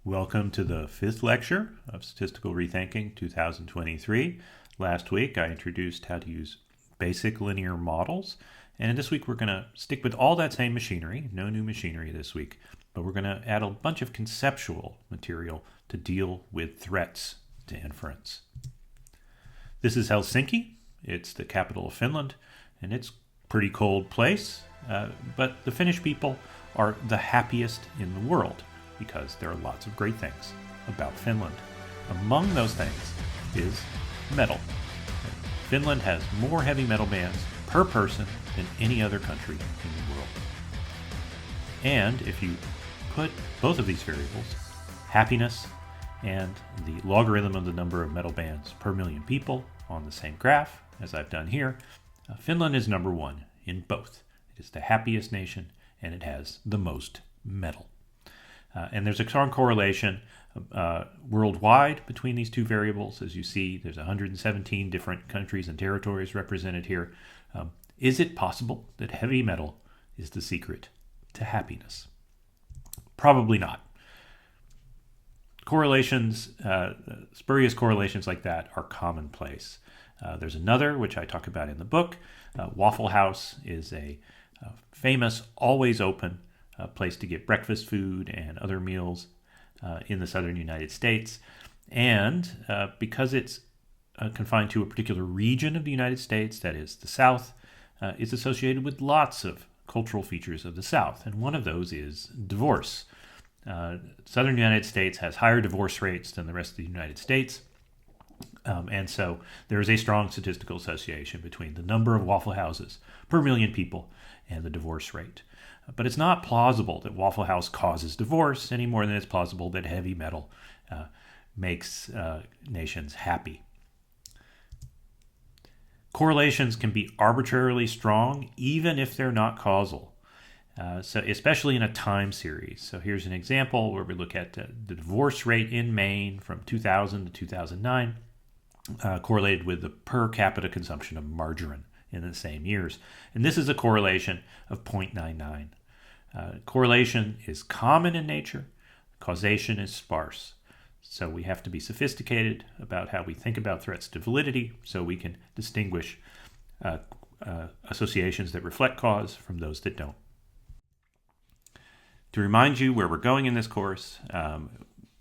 Welcome to the fifth lecture of Statistical Rethinking 2023. Last week I introduced how to use basic linear models, and this week we're going to stick with all that same machinery, no new machinery this week, but we're going to add a bunch of conceptual material to deal with threats to inference. This is Helsinki. It's the capital of Finland, and it's a pretty cold place, but the Finnish people are the happiest in the world, because there are lots of great things about Finland. Among those things is metal. Finland has more heavy metal bands per person than any other country in the world. And if you put both of these variables, happiness and the logarithm of the number of metal bands per million people, on the same graph, as I've done here, Finland is number one in both. It is the happiest nation, and it has the most metal. And there's a strong correlation worldwide between these two variables. As you see, there's 117 different countries and territories represented here. Is it possible that heavy metal is the secret to happiness? Probably not. Correlations, spurious correlations like that are commonplace. There's another, which I talk about in the book. Waffle House is a famous, always open place to get breakfast food and other meals in the southern United States. And because it's confined to a particular region of the United States, that is the South, it's associated with lots of cultural features of the South. And one of those is divorce. Southern United States has higher divorce rates than the rest of the United States. And so there is a strong statistical association between the number of Waffle Houses per million people and the divorce rate. But it's not plausible that Waffle House causes divorce any more than it's plausible that heavy metal makes nations happy. Correlations can be arbitrarily strong, even if they're not causal. So especially in a time series. So here's an example where we look at the divorce rate in Maine from 2000 to 2009, correlated with the per capita consumption of margarine in the same years. And this is a correlation of 0.99. Correlation is common in nature. Causation is sparse. So we have to be sophisticated about how we think about threats to validity so we can distinguish associations that reflect cause from those that don't. To remind you where we're going in this course,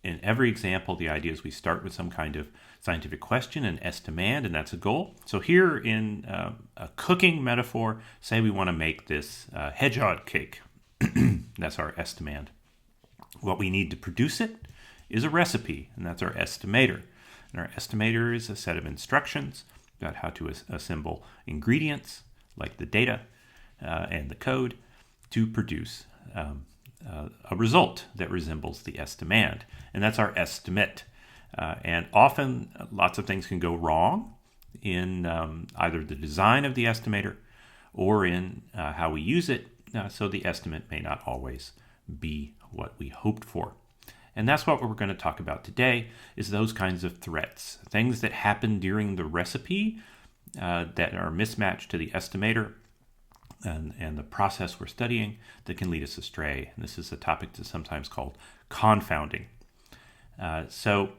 in every example, the idea is we start with some kind of scientific question and estimand, and that's a goal. So here in a cooking metaphor, say we want to make this hedgehog cake. That's our estimand. What we need to produce it is a recipe, and that's our estimator. And our estimator is a set of instructions about how to assemble ingredients, like the data and the code, to produce a result that resembles the estimand. And that's our estimate. And often lots of things can go wrong in either the design of the estimator or in how we use it. So the estimate may not always be what we hoped for. And that's what we're going to talk about today, is those kinds of threats. Things that happen during the recipe that are mismatched to the estimator and the process we're studying that can lead us astray. And this is a topic that's sometimes called confounding. So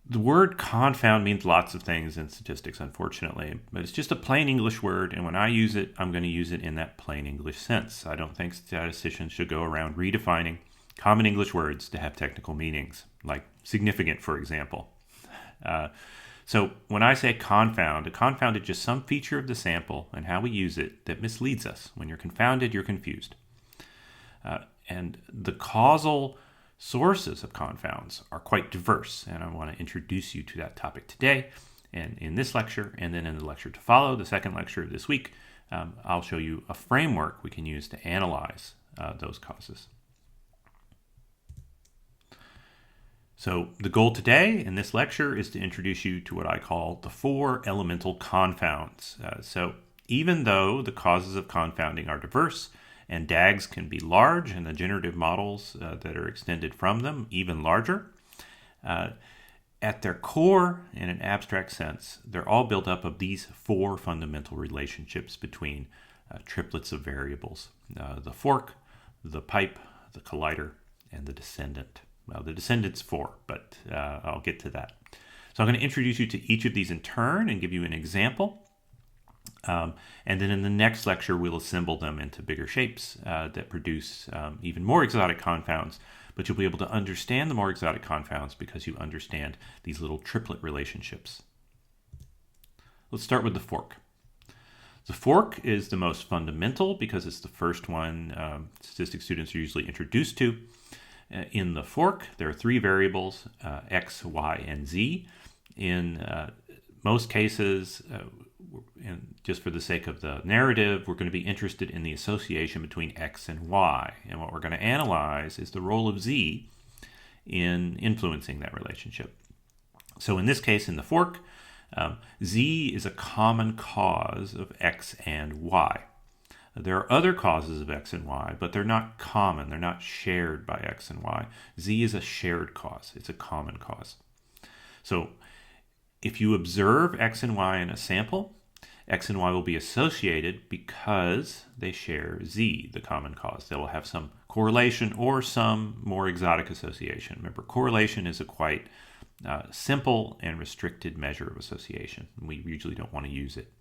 the word confound means lots of things in statistics, unfortunately, but it's just a plain English word, and when I use it, I'm going to use it in that plain English sense. I don't think statisticians should go around redefining common English words to have technical meanings, like significant, for example. So when I say confound, a confound is just some feature of the sample and how we use it that misleads us. When you're confounded, you're confused. And the causal sources of confounds are quite diverse, and I want to introduce you to that topic today and in this lecture, and then in the lecture to follow, the second lecture this week, I'll show you a framework we can use to analyze those causes. So the goal today in this lecture is to introduce you to what I call the four elemental confounds. So even though the causes of confounding are diverse, and DAGs can be large, and the generative models that are extended from them even larger, at their core, in an abstract sense, they're all built up of these four fundamental relationships between triplets of variables: the fork, the pipe, the collider, and the descendant. Well, the descendant's 4, but I'll get to that. So I'm going to introduce you to each of these in turn and give you an example. And then in the next lecture, we'll assemble them into bigger shapes that produce even more exotic confounds. But you'll be able to understand the more exotic confounds because you understand these little triplet relationships. Let's start with the fork. The fork is the most fundamental because it's the first one statistics students are usually introduced to. In the fork, there are 3 variables, x, y, and z. In most cases, and just for the sake of the narrative, we're going to be interested in the association between x and y. And what we're going to analyze is the role of z in influencing that relationship. So in this case, in the fork, z is a common cause of x and y. There are other causes of x and y, but they're not common. They're not shared by x and y. Z is a shared cause. It's a common cause. So if you observe x and y in a sample, x and y will be associated because they share z, the common cause. They will have some correlation or some more exotic association. Remember, correlation is a quite simple and restricted measure of association. We usually don't want to use it.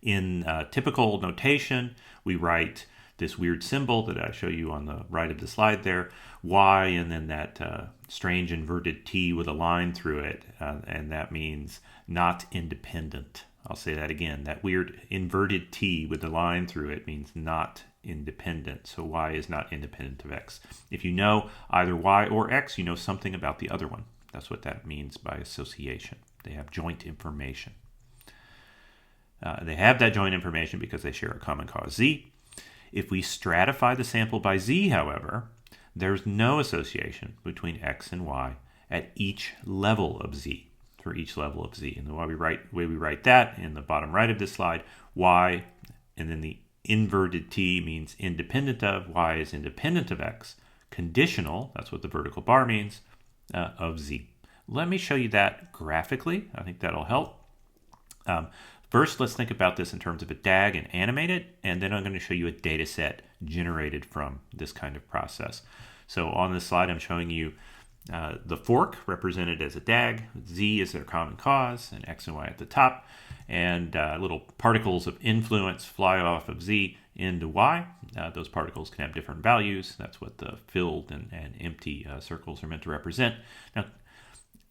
In typical notation, we write this weird symbol that I show you on the right of the slide there, y, and then that strange inverted T with a line through it, and that means not independent. I'll say that again. That weird inverted T with the line through it means not independent. So y is not independent of x. If you know either y or x, you know something about the other one. That's what that means by association. They have joint information. They have that joint information because they share a common cause z. If we stratify the sample by z, however, there's no association between x and y at each level of z, for each level of z. And the way we write that in the bottom right of this slide, y, and then the inverted T means independent of, y is independent of x, conditional, that's what the vertical bar means, of z. Let me show you that graphically. I think that'll help. First, let's think about this in terms of a DAG and animate it, and then I'm going to show you a data set generated from this kind of process. So on this slide, I'm showing you the fork represented as a DAG, Z is their common cause, and X and Y at the top, and little particles of influence fly off of Z into Y. Those particles can have different values. That's what the filled and empty circles are meant to represent. Now,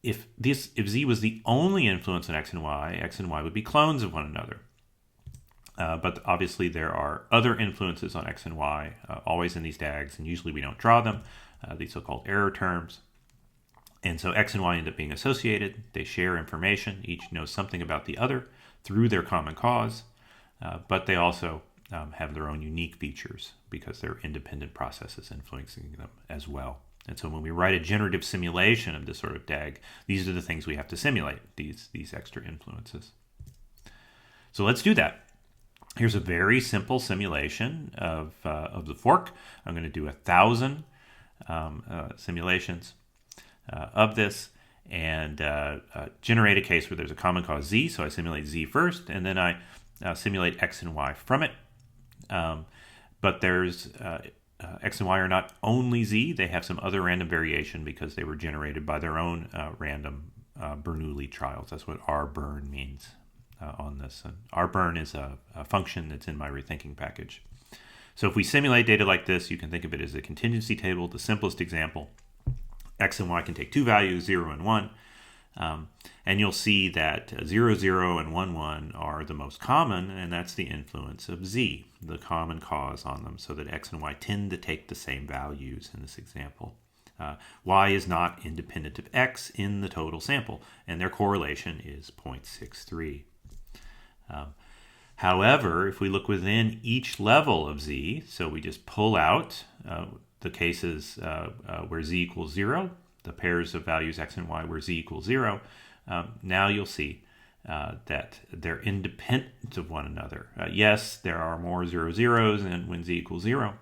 if Z was the only influence on X and Y would be clones of one another. But obviously there are other influences on X and Y always in these DAGs, and usually we don't draw them, these so-called error terms. And so X and Y end up being associated. They share information. Each knows something about the other through their common cause, but they also have their own unique features because they're independent processes influencing them as well. And so when we write a generative simulation of this sort of DAG, these are the things we have to simulate, these extra influences. So let's do that. Here's a very simple simulation of the fork. I'm going to do 1,000 simulations of this and generate a case where there's a common cause Z. So I simulate Z first, and then I simulate X and Y from it. But there's X and Y are not only Z. They have some other random variation because they were generated by their own random Bernoulli trials. That's what rburn means on this. And rburn is a function that's in my Rethinking package. So if we simulate data like this, you can think of it as a contingency table. The simplest example, X and Y can take two values, 0 and 1. And you'll see that 0, 0, and 1, 1 are the most common, and that's the influence of Z, the common cause on them, so that X and Y tend to take the same values in this example. Y is not independent of X in the total sample, and their correlation is 0.63. However, if we look within each level of Z, so we just pull out the cases where Z equals 0, the pairs of values X and Y where Z equals 0, now you'll see that they're independent of one another. Yes, there are more 0, 0s and when Z equals 0,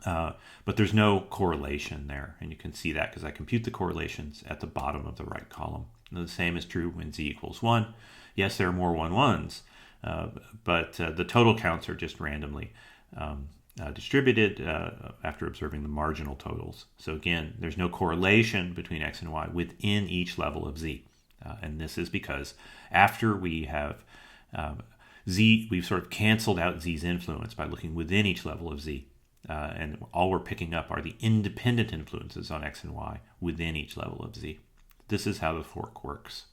but there's no correlation there. And you can see that because I compute the correlations at the bottom of the right column. And the same is true when Z equals 1. Yes, there are more 1, 1s, but the total counts are just randomly distributed after observing the marginal totals. So again, there's no correlation between x and y within each level of z. And this is because after we have z, we've sort of canceled out z's influence by looking within each level of z. And all we're picking up are the independent influences on x and y within each level of z. This is how the fork works.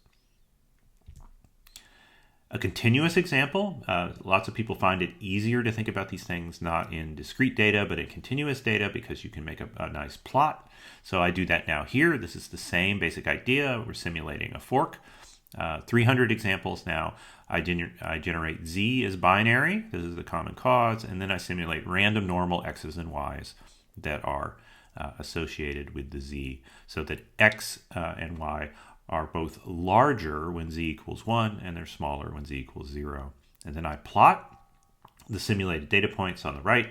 A continuous example, lots of people find it easier to think about these things not in discrete data, but in continuous data because you can make a nice plot. So I do that now here. This is the same basic idea. We're simulating a fork. 300 examples now. I generate z as binary. This is the common cause. And then I simulate random normal x's and y's that are associated with the z so that x and y are both larger when z equals 1 and they're smaller when z equals 0. And then I plot the simulated data points on the right.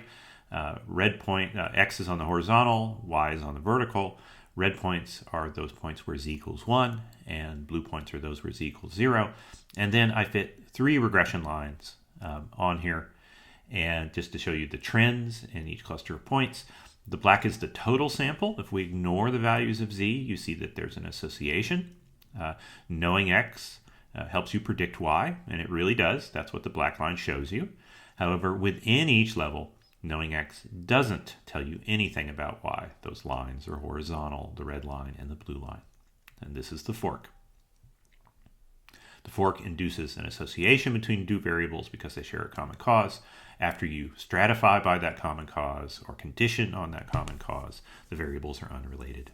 Red point, x is on the horizontal, y is on the vertical. Red points are those points where z equals 1, and blue points are those where z equals 0. And then I fit 3 regression lines on here, and just to show you the trends in each cluster of points. The black is the total sample. If we ignore the values of z, you see that there's an association. Knowing x helps you predict y, and it really does. That's what the black line shows you. However, within each level, knowing x doesn't tell you anything about y. Those lines are horizontal, the red line and the blue line. And this is the fork. The fork induces an association between two variables because they share a common cause. After you stratify by that common cause or condition on that common cause, the variables are unrelated.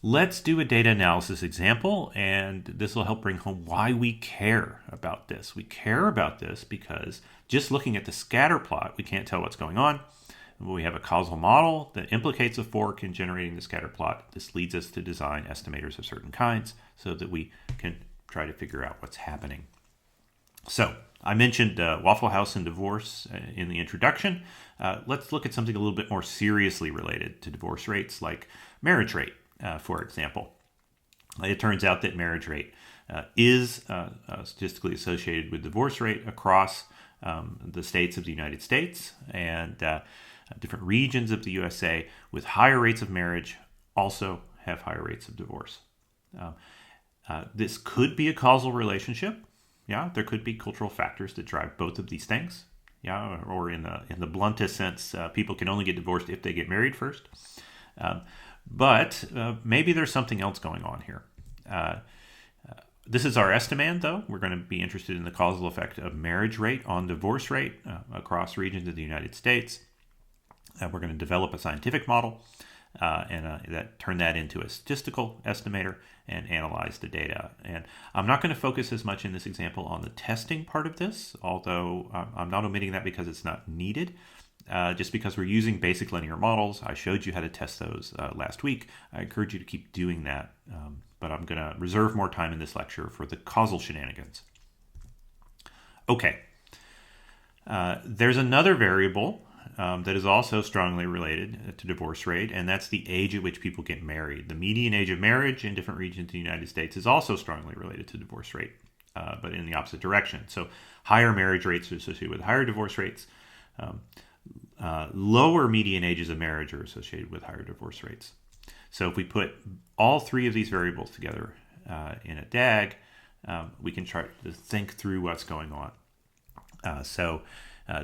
Let's do a data analysis example, and this will help bring home why we care about this. We care about this because just looking at the scatter plot, we can't tell what's going on. We have a causal model that implicates a fork in generating the scatter plot. This leads us to design estimators of certain kinds so that we can try to figure out what's happening. So I mentioned Waffle House and divorce in the introduction. Let's look at something a little bit more seriously related to divorce rates, like marriage rate. For example, it turns out that marriage rate is statistically associated with divorce rate across the states of the United States, and different regions of the USA with higher rates of marriage also have higher rates of divorce. This could be a causal relationship. Yeah, there could be cultural factors that drive both of these things. Yeah, or in the bluntest sense, people can only get divorced if they get married first. But maybe there's something else going on here. This is our estimand, though. We're going to be interested in the causal effect of marriage rate on divorce rate across regions of the United States. We're going to develop a scientific model and turn that into a statistical estimator and analyze the data. And I'm not going to focus as much in this example on the testing part of this, although I'm not omitting that because it's not needed. Just because we're using basic linear models. I showed you how to test those last week. I encourage you to keep doing that, but I'm going to reserve more time in this lecture for the causal shenanigans. Okay, there's another variable that is also strongly related to divorce rate, and that's the age at which people get married. The median age of marriage in different regions of the United States is also strongly related to divorce rate, but in the opposite direction. So higher marriage rates are associated with higher divorce rates. Lower median ages of marriage are associated with higher divorce rates. So if we put all 3 of these variables together in a DAG, we can try to think through what's going on. So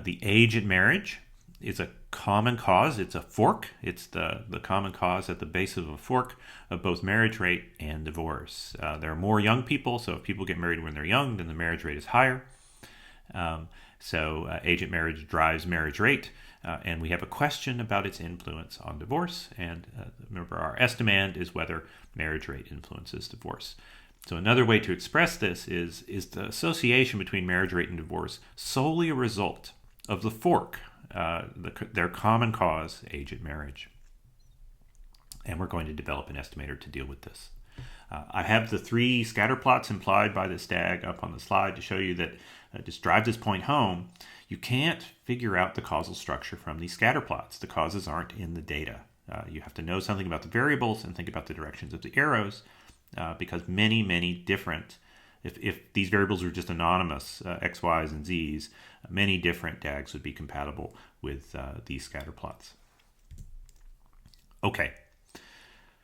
the age at marriage is a common cause. It's a fork. It's the common cause at the base of a fork of both marriage rate and divorce. There are more young people, so if people get married when they're young, then the marriage rate is higher. So age at marriage drives marriage rate. And we have a question about its influence on divorce. And remember, our estimand is whether marriage rate influences divorce. So another way to express this is the association between marriage rate and divorce solely a result of the fork, their common cause, age at marriage. And we're going to develop an estimator to deal with this. I have the 3 scatter plots implied by this DAG up on the slide to show you that just drive this point home. You can't figure out the causal structure from these scatter plots. The causes aren't in the data. You have to know something about the variables and think about the directions of the arrows because many, many different If these variables were just anonymous, x, y's, and z's, many different DAGs would be compatible with these scatter plots. Okay,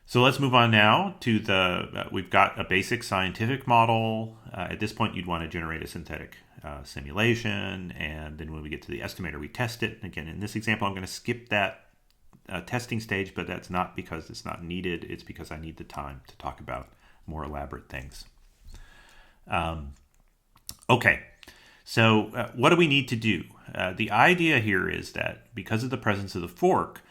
so let's move on now to we've got a basic scientific model. At this point, you'd want to generate a synthetic simulation, and then when we get to the estimator, we test it. Again, in this example, I'm going to skip that testing stage, but that's not because it's not needed. It's because I need the time to talk about more elaborate things. Okay, so what do we need to do? The idea here is that because of the presence of the fork,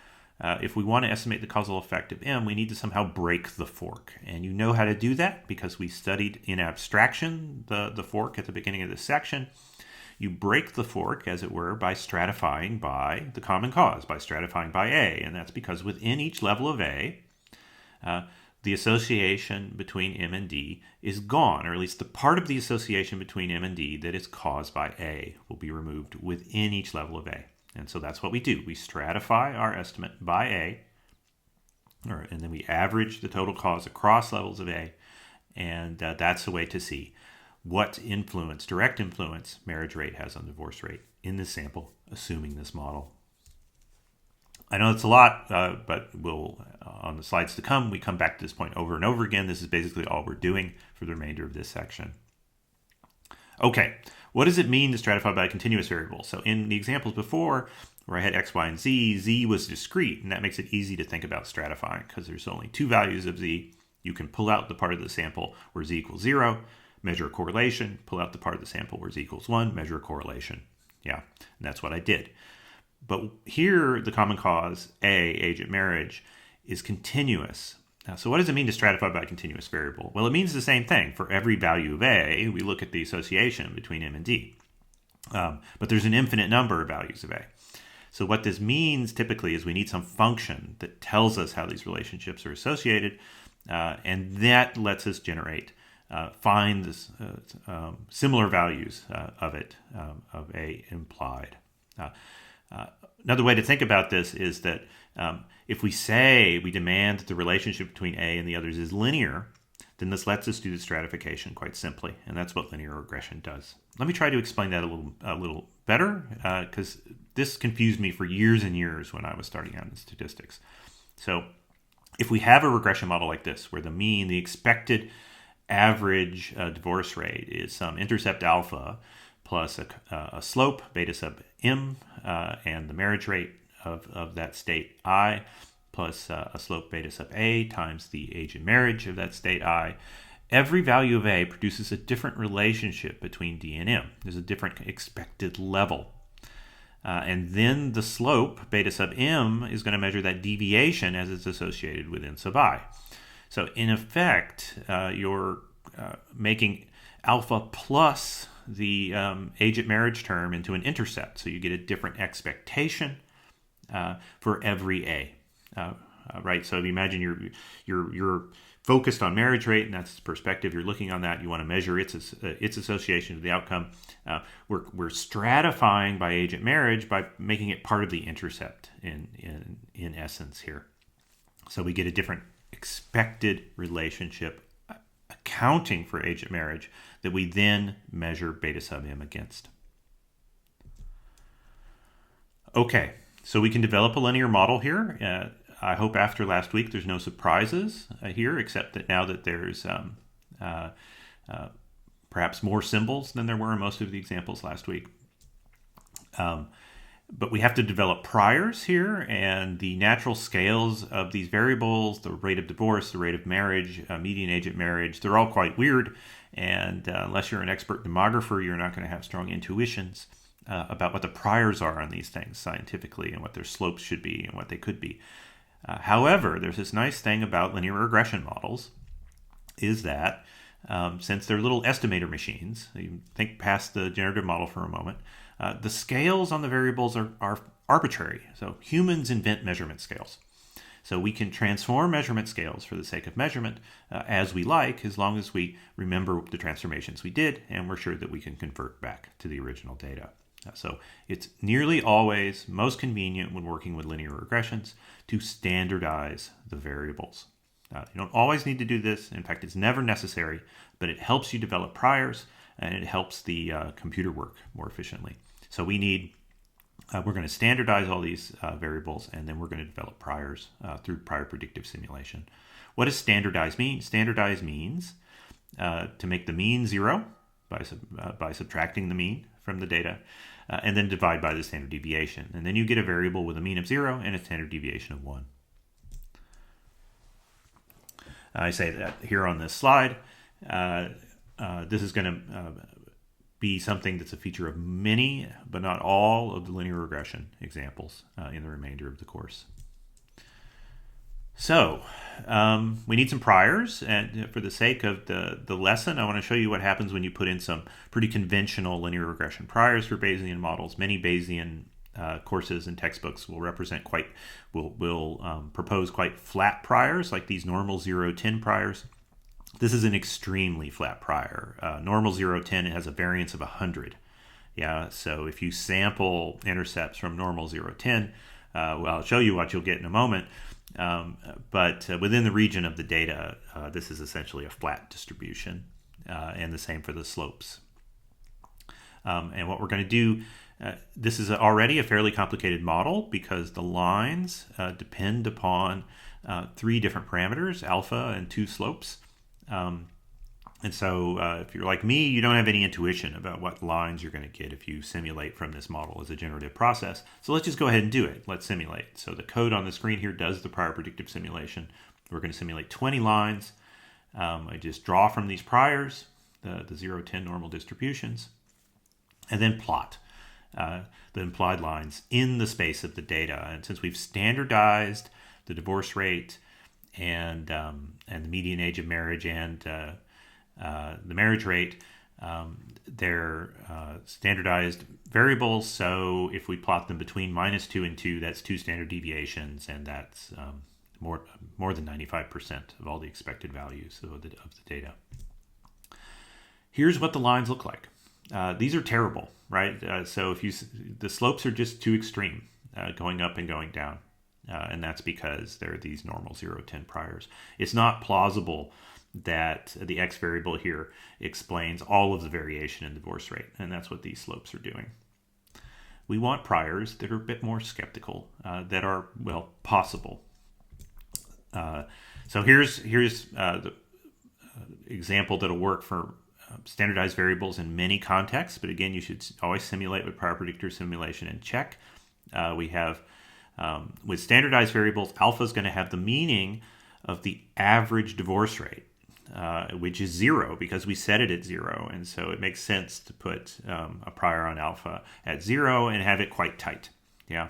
if we want to estimate the causal effect of M, we need to somehow break the fork. And you know how to do that because we studied in abstraction the fork at the beginning of this section. You break the fork, as it were, by stratifying by the common cause, by stratifying by A. And that's because within each level of A, the association between M and D is gone, or at least the part of the association between M and D that is caused by A will be removed within each level of A. And so that's what we do. We stratify our estimate by A, and then we average the total cause across levels of A, and that's the way to see what influence, direct influence, marriage rate has on divorce rate in this sample, assuming this model. I know it's a lot, but we'll, on the slides to come, we come back to this point over and over again. This is basically all we're doing for the remainder of this section. Okay, what does it mean to stratify by a continuous variable? So in the examples before, where I had x, y, and z, z was discrete, and that makes it easy to think about stratifying because there's only two values of z. You can pull out the part of the sample where z equals 0, measure a correlation, pull out the part of the sample where z equals 1, measure a correlation. Yeah, and that's what I did. But here, the common cause, A, age at marriage, is continuous. Now, so what does it mean to stratify by a continuous variable? Well, it means the same thing. For every value of A, we look at the association between M and D. But there's an infinite number of values of A. So what this means typically is we need some function that tells us how these relationships are associated, and that lets us find this, similar values of A implied. Another way to think about this is that if we say we demand that the relationship between A and the others is linear, then this lets us do the stratification quite simply, and that's what linear regression does. Let me try to explain that a little better, because this confused me for years and years when I was starting out in statistics. So if we have a regression model like this, where the mean, the expected average divorce rate is some intercept alpha plus a slope, beta sub m, and the marriage rate of that state I, plus a slope beta sub a times the age in marriage of that state I. Every value of A produces a different relationship between D and M. There's a different expected level. And then the slope, beta sub m, is going to measure that deviation as it's associated with n sub I. So in effect, you're making alpha plus the age at marriage term into an intercept. So you get a different expectation for every A. Right? So if you imagine you're focused on marriage rate, and that's the perspective you're looking on that. You want to measure its association to the outcome. We're stratifying by age at marriage by making it part of the intercept in essence here. So we get a different expected relationship accounting for age at marriage that we then measure beta sub m against. Okay, so we can develop a linear model here. I hope after last week there's no surprises here, except that now that there's perhaps more symbols than there were in most of the examples last week. But we have to develop priors here, and the natural scales of these variables, the rate of divorce, the rate of marriage, median age at marriage, they're all quite weird. And unless you're an expert demographer, you're not going to have strong intuitions about what the priors are on these things scientifically and what their slopes should be and what they could be. However, there's this nice thing about linear regression models is that since they're little estimator machines, you think past the generative model for a moment, the scales on the variables are arbitrary. So humans invent measurement scales. So we can transform measurement scales for the sake of measurement as we like, as long as we remember the transformations we did and we're sure that we can convert back to the original data. So it's nearly always most convenient when working with linear regressions to standardize the variables. You don't always need to do this. In fact, it's never necessary, but it helps you develop priors, and it helps the computer work more efficiently. So we're going to standardize all these variables, and then we're going to develop priors through prior predictive simulation. What does standardize mean? Standardize means to make the mean 0 by subtracting the mean from the data, and then divide by the standard deviation. And then you get a variable with a mean of 0 and a standard deviation of 1. I say that here on this slide. This is going to be something that's a feature of many, but not all, of the linear regression examples in the remainder of the course. So we need some priors, and for the sake of the lesson, I want to show you what happens when you put in some pretty conventional linear regression priors for Bayesian models. Many Bayesian courses and textbooks will propose quite flat priors, like these normal 0, 10 priors. This is an extremely flat prior. Normal 0, 10 has a variance of 100. Yeah, so if you sample intercepts from normal 0, 10, well, I'll show you what you'll get in a moment. But within the region of the data, this is essentially a flat distribution, and the same for the slopes. And what we're going to do, this is already a fairly complicated model because the lines depend upon 3 different parameters, alpha and 2 slopes. And so if you're like me, you don't have any intuition about what lines you're going to get if you simulate from this model as a generative process. So let's just go ahead and do it. Let's simulate. So the code on the screen here does the prior predictive simulation. We're going to simulate 20 lines. I just draw from these priors, the 0, 10 normal distributions, and then plot the implied lines in the space of the data. And since we've standardized the divorce rate and the median age of marriage and the marriage rate, they're standardized variables. So if we plot them between -2 and 2, that's 2 standard deviations, and that's more than 95% of all the expected values of the data. Here's what the lines look like. These are terrible, right? So the slopes are just too extreme, going up and going down. And that's because there are these normal 0, 10 priors. It's not plausible that the x variable here explains all of the variation in divorce rate, and that's what these slopes are doing. We want priors that are a bit more skeptical, that are, well, possible. So here's the example that'll work for standardized variables in many contexts, but again, you should always simulate with prior predictor simulation and check. We have, with standardized variables, alpha is going to have the meaning of the average divorce rate, which is 0 because we set it at 0. And so it makes sense to put a prior on alpha at 0 and have it quite tight. Yeah.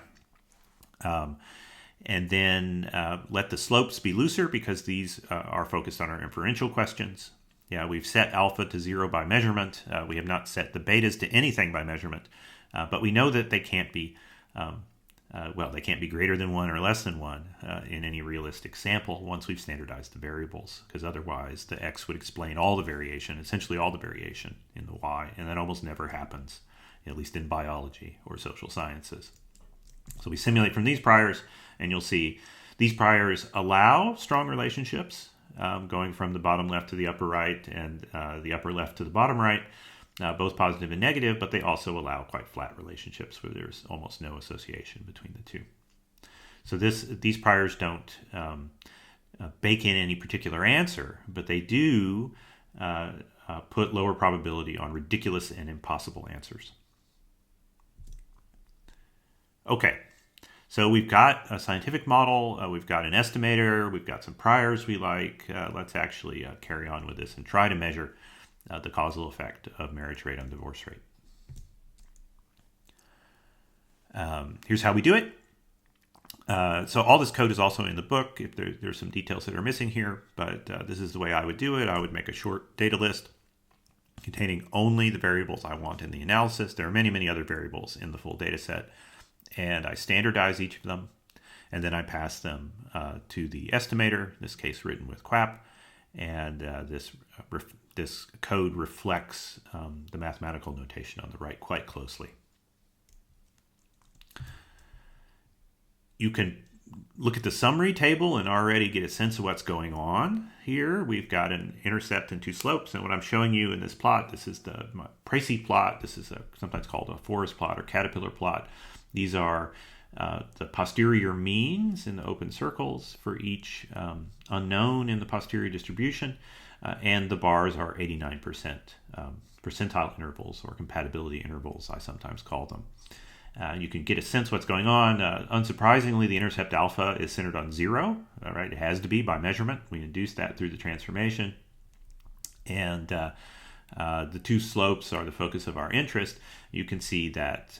And then let the slopes be looser because these are focused on our inferential questions. Yeah, we've set alpha to 0 by measurement. We have not set the betas to anything by measurement, but we know that they can't be they can't be greater than 1 or less than 1 in any realistic sample once we've standardized the variables, because otherwise the x would explain all the variation, essentially all the variation in the y, and that almost never happens, at least in biology or social sciences. So we simulate from these priors, and you'll see these priors allow strong relationships, going from the bottom left to the upper right and the upper left to the bottom right, both positive and negative, but they also allow quite flat relationships where there's almost no association between the two. So these priors don't bake in any particular answer, but they do put lower probability on ridiculous and impossible answers. Okay, so we've got a scientific model, we've got an estimator, we've got some priors we like. Let's actually carry on with this and try to measure the causal effect of marriage rate on divorce rate. Here's how we do it. So all this code is also in the book. If there's some details that are missing here, but this is the way I would do it. I would make a short data list containing only the variables I want in the analysis. There are many, many other variables in the full data set, and I standardize each of them, and then I pass them to the estimator, in this case written with QAP, and this code reflects the mathematical notation on the right quite closely. You can look at the summary table and already get a sense of what's going on here. We've got an intercept and two slopes, and what I'm showing you in this plot, this is my Précis plot. This is sometimes called a forest plot or caterpillar plot. These are the posterior means in the open circles for each unknown in the posterior distribution, and the bars are 89% percentile intervals, or compatibility intervals, I sometimes call them. You can get a sense what's going on. Unsurprisingly, the intercept alpha is centered on 0. All right, it has to be by measurement. We induce that through the transformation. And the two slopes are the focus of our interest. You can see that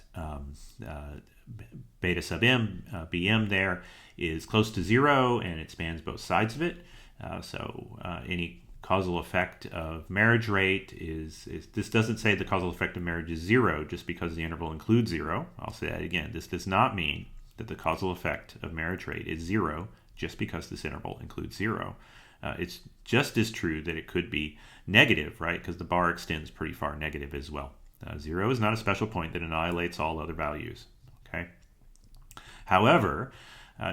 beta sub m, bm there, is close to 0, and it spans both sides of it. So any causal effect of marriage rate is this doesn't say the causal effect of marriage is 0 just because the interval includes 0. I'll say that again. This does not mean that the causal effect of marriage rate is 0 just because this interval includes 0. It's just as true that it could be negative, right? Because the bar extends pretty far negative as well. 0 is not a special point that annihilates all other values. Okay. However,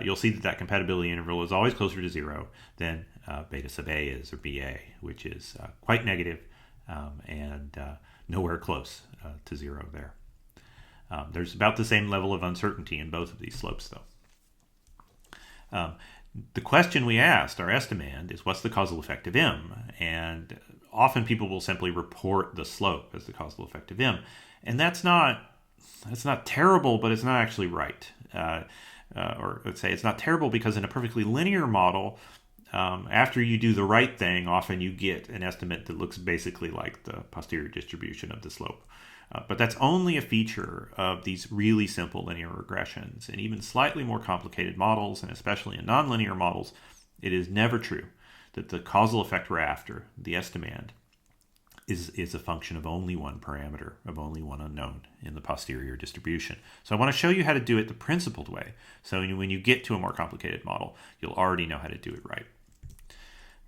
you'll see that compatibility interval is always closer to 0 than beta sub a is, or BA, which is quite negative and nowhere close to 0 there. There's about the same level of uncertainty in both of these slopes, though. The question we asked, our estimand, is what's the causal effect of m? And often people will simply report the slope as the causal effect of m. And that's not terrible, but it's not actually right. Or let's say it's not terrible because in a perfectly linear model, after you do the right thing, often you get an estimate that looks basically like the posterior distribution of the slope. But that's only a feature of these really simple linear regressions. And even slightly more complicated models, and especially in nonlinear models, it is never true that the causal effect we're after, the estimand, is a function of only one parameter, of only one unknown in the posterior distribution. So I want to show you how to do it the principled way. So when you get to a more complicated model, you'll already know how to do it right.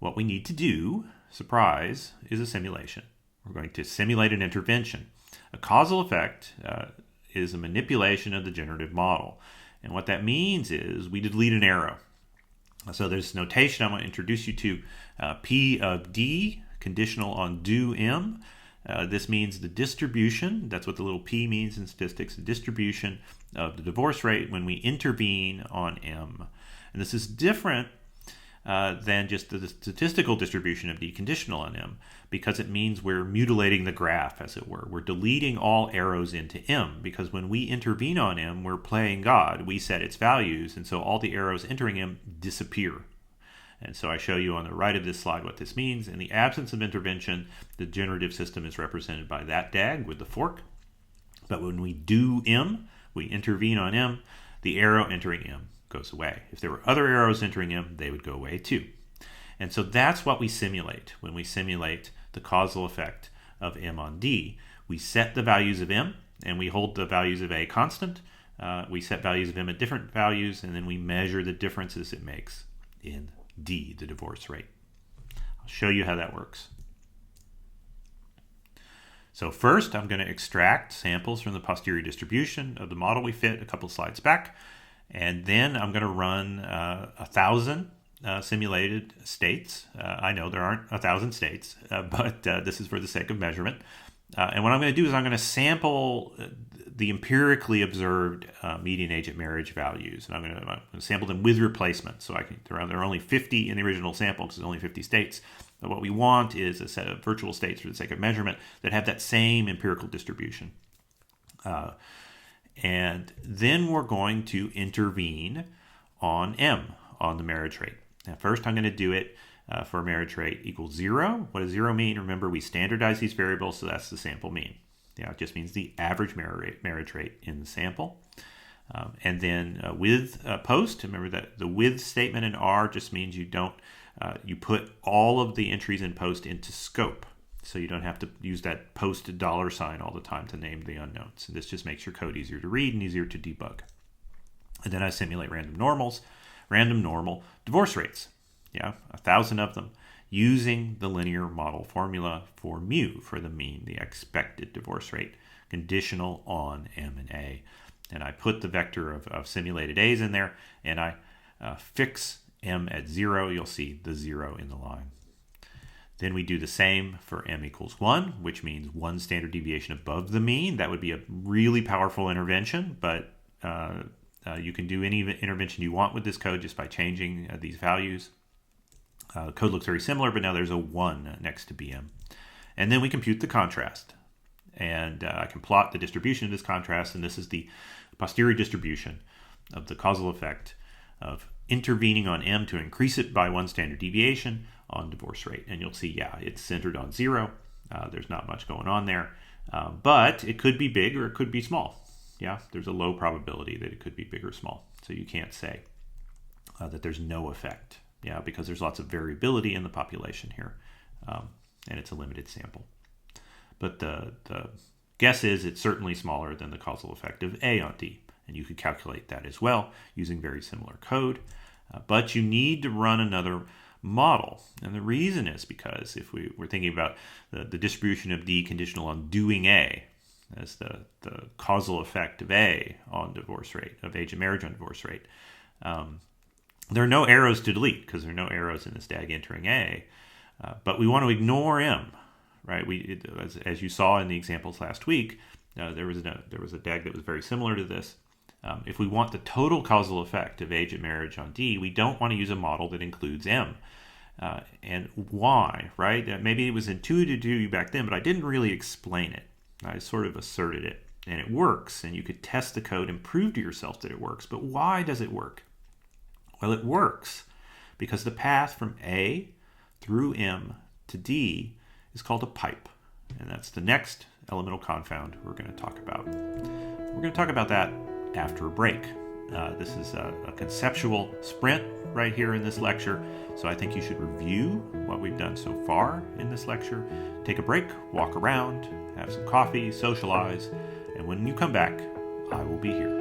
What we need to do, surprise, is a simulation. We're going to simulate an intervention. A causal effect is a manipulation of the generative model. And what that means is we delete an arrow. So there's notation I'm going to introduce you to. P of D, conditional on do m. This means the distribution, that's what the little p means in statistics, the distribution of the divorce rate when we intervene on m. And this is different than just the statistical distribution of d conditional on m, because it means we're mutilating the graph, as it were. We're deleting all arrows into m, because when we intervene on m, we're playing God. We set its values, and so all the arrows entering m disappear. And so I show you on the right of this slide what this means. In the absence of intervention, the generative system is represented by that DAG with the fork. But when we do m, we intervene on m, the arrow entering m goes away. If there were other arrows entering m, they would go away too. And so that's what we simulate when we simulate the causal effect of m on d. We set the values of m, and we hold the values of a constant. We set values of m at different values, and then we measure the differences it makes in d, the divorce rate. I'll show you how that works. So first, I'm going to extract samples from the posterior distribution of the model we fit a couple slides back, and then I'm going to run 1,000 simulated states. I know there aren't 1,000 states, but this is for the sake of measurement. And what I'm going to do is I'm going to sample the empirically observed median age at marriage values, and I'm going to sample them with replacement. So there are only 50 in the original sample because there's only 50 states. But what we want is a set of virtual states for the sake of measurement that have that same empirical distribution. And then we're going to intervene on m, on the marriage rate. Now first I'm going to do it for a marriage rate equals 0. What does 0 mean? Remember, we standardize these variables, so that's the sample mean. Yeah, it just means the average marriage rate in the sample. And then with post, remember that the with statement in R just means you don't, you put all of the entries in post into scope. So you don't have to use that post $sign all the time to name the unknowns. And this just makes your code easier to read and easier to debug. And then I simulate random normals, random normal divorce rates. Yeah, 1,000 of them, using the linear model formula for mu, for the mean, the expected divorce rate, conditional on m and a. And I put the vector of simulated a's in there, and I fix m at 0, you'll see the 0 in the line. Then we do the same for m equals 1, which means 1 standard deviation above the mean. That would be a really powerful intervention, but you can do any intervention you want with this code just by changing these values. The code looks very similar, but now there's a 1 next to bm. And then we compute the contrast. And I can plot the distribution of this contrast, and this is the posterior distribution of the causal effect of intervening on m to increase it by 1 standard deviation on divorce rate. And you'll see, yeah, it's centered on 0. There's not much going on there, but it could be big or it could be small. Yeah, there's a low probability that it could be big or small. So you can't say that there's no effect, yeah, because there's lots of variability in the population here, and it's a limited sample. But the guess is it's certainly smaller than the causal effect of A on D. And you could calculate that as well using very similar code. But you need to run another model. And the reason is because if we're thinking about the distribution of D conditional on doing A as the causal effect of A on divorce rate, of age of marriage on divorce rate, there are no arrows to delete because there are no arrows in this DAG entering A. But we want to ignore M. Right, as you saw in the examples last week, there was a DAG that was very similar to this. If we want the total causal effect of age at marriage on D, we don't want to use a model that includes M. And why, right? Maybe it was intuitive to you back then, but I didn't really explain it. I sort of asserted it, and it works, and you could test the code and prove to yourself that it works. But why does it work? Well, it works because the path from A through M to D is called a pipe, and that's the next elemental confound we're going to talk about. We're going to talk about that after a break. This is a conceptual sprint right here in this lecture, so I think you should review what we've done so far in this lecture, take a break, walk around, have some coffee, socialize, and when you come back, I will be here.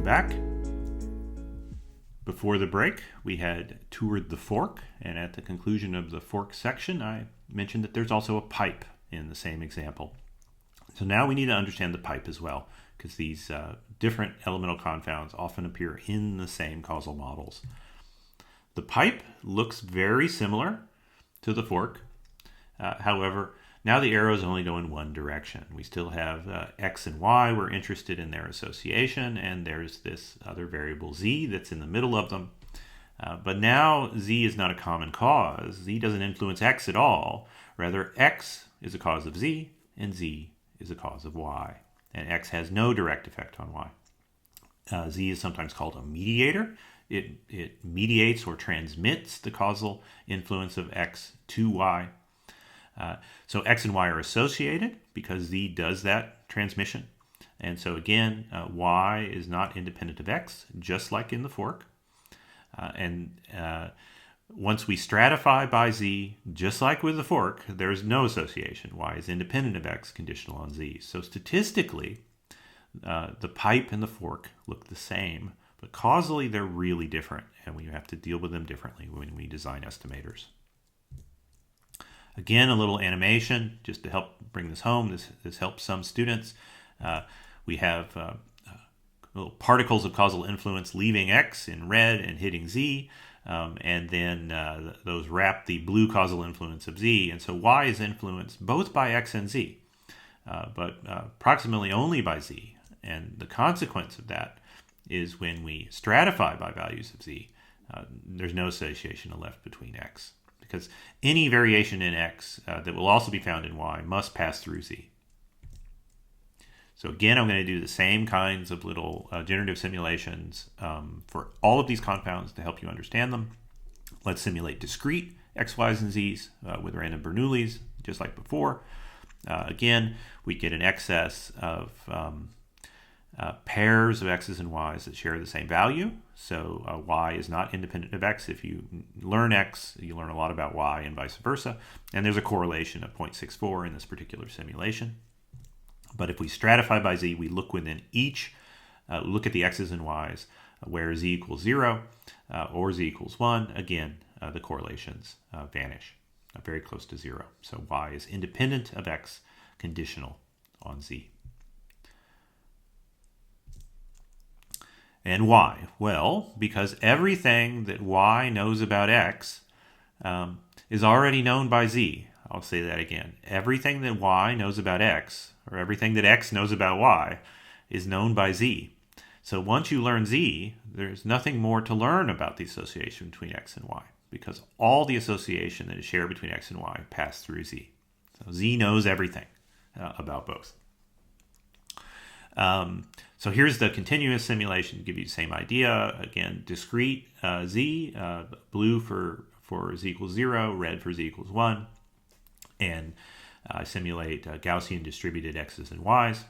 Back. Before the break, we had toured the fork, and at the conclusion of the fork section, I mentioned that there's also a pipe in the same example. So now we need to understand the pipe as well, because these different elemental confounds often appear in the same causal models. The pipe looks very similar to the fork. However, now the arrows only go in one direction. We still have x and y. We're interested in their association, and there's this other variable z that's in the middle of them. But now z is not a common cause. Z doesn't influence x at all. Rather, x is a cause of z, and z is a cause of y. And x has no direct effect on y. Z is sometimes called a mediator. It mediates or transmits the causal influence of x to y. So x and y are associated because z does that transmission. And so again, y is not independent of x, just like in the fork. Once we stratify by z, just like with the fork, there's no association. Y is independent of x, conditional on z. So statistically, the pipe and the fork look the same, but causally they're really different, and we have to deal with them differently when we design estimators. Again, a little animation just to help bring this home. This helps some students. We have little particles of causal influence leaving x in red and hitting z, and then those wrap the blue causal influence of z. And so y is influenced both by x and z, but approximately only by z. And the consequence of that is when we stratify by values of z, there's no association left between x, because any variation in x that will also be found in y must pass through z. So again, I'm going to do the same kinds of little generative simulations for all of these confounds to help you understand them. Let's simulate discrete x, y's, and z's with random Bernoullis, just like before. Again, we get an excess of pairs of x's and y's that share the same value. So y is not independent of x. If you learn x, you learn a lot about y and vice versa. And there's a correlation of 0.64 in this particular simulation. But if we stratify by z, we look within each, look at the x's and y's where z equals 0 or z equals 1, again, the correlations vanish very close to 0. So y is independent of x, conditional on z. And why? Well, because everything that y knows about x is already known by z. I'll say that again. Everything that y knows about x, or everything that x knows about y, is known by z. So once you learn z, there's nothing more to learn about the association between x and y, because all the association that is shared between x and y pass through z. So z knows everything about both. So here's the continuous simulation to give you the same idea. Again, discrete z, blue for z equals 0, red for z equals 1. And simulate Gaussian distributed x's and y's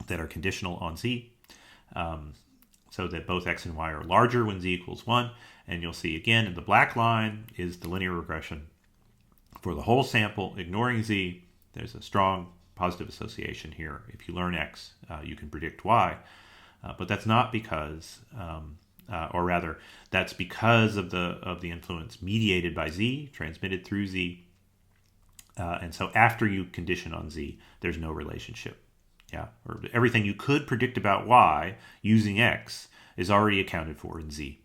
that are conditional on z, so that both x and y are larger when z equals 1. And you'll see again in the black line is the linear regression for the whole sample, ignoring z. There's a strong positive association here. If you learn x, you can predict y. But that's not because, or rather, that's because of the influence mediated by z, transmitted through z. And so after you condition on z, there's no relationship. Yeah, or everything you could predict about y using x is already accounted for in z.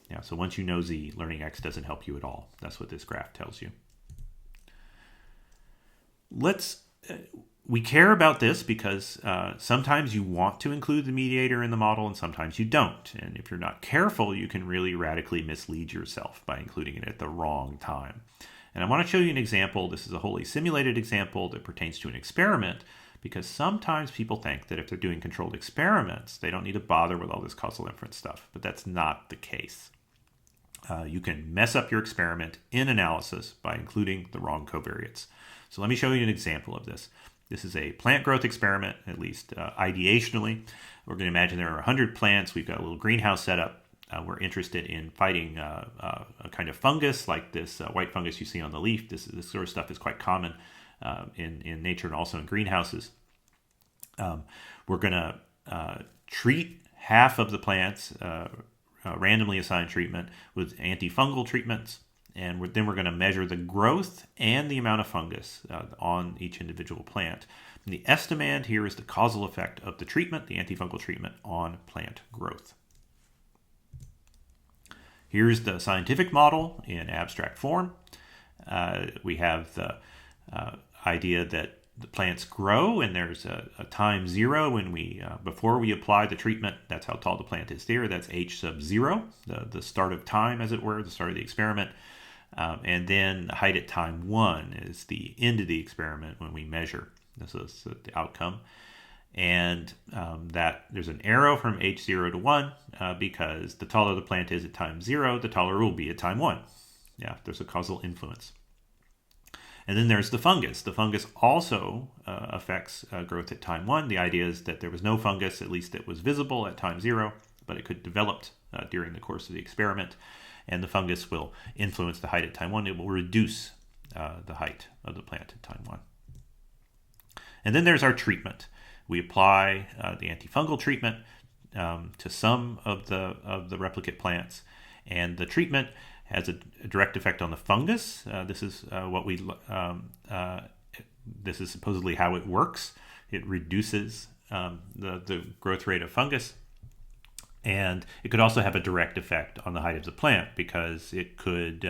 Yeah, so once you know z, learning x doesn't help you at all. That's what this graph tells you. We care about this because sometimes you want to include the mediator in the model and sometimes you don't. And if you're not careful, you can really radically mislead yourself by including it at the wrong time. And I want to show you an example. This is a wholly simulated example that pertains to an experiment, because sometimes people think that if they're doing controlled experiments, they don't need to bother with all this causal inference stuff, but that's not the case. You can mess up your experiment in analysis by including the wrong covariates. So let me show you an example of this. This is a plant growth experiment, at least ideationally. We're going to imagine there are 100 plants. We've got a little greenhouse set up. We're interested in fighting a kind of fungus like this white fungus you see on the leaf. This sort of stuff is quite common in nature and also in greenhouses. We're going to treat half of the plants, randomly assigned treatment, with antifungal treatments. And then we're going to measure the growth and the amount of fungus on each individual plant. And the estimand here is the causal effect of the treatment, the antifungal treatment, on plant growth. Here's the scientific model in abstract form. We have the idea that the plants grow, and there's a time 0 when before we apply the treatment. That's how tall the plant is there. That's h sub 0, the start of time, as it were, the start of the experiment. And then the height at time 1 is the end of the experiment when we measure. This is the outcome. And that there's an arrow from h0 to 1 because the taller the plant is at time 0, the taller it will be at time 1. Yeah, there's a causal influence. And then there's the fungus. The fungus also affects growth at time 1. The idea is that there was no fungus, at least it was visible at time 0, but it could develop during the course of the experiment. And the fungus will influence the height at time 1. It will reduce the height of the plant at time 1. And then there's our treatment. We apply the antifungal treatment to some of the replicate plants, and the treatment has a direct effect on the fungus. This is this is supposedly how it works. It reduces the growth rate of fungus, and it could also have a direct effect on the height of the plant because it could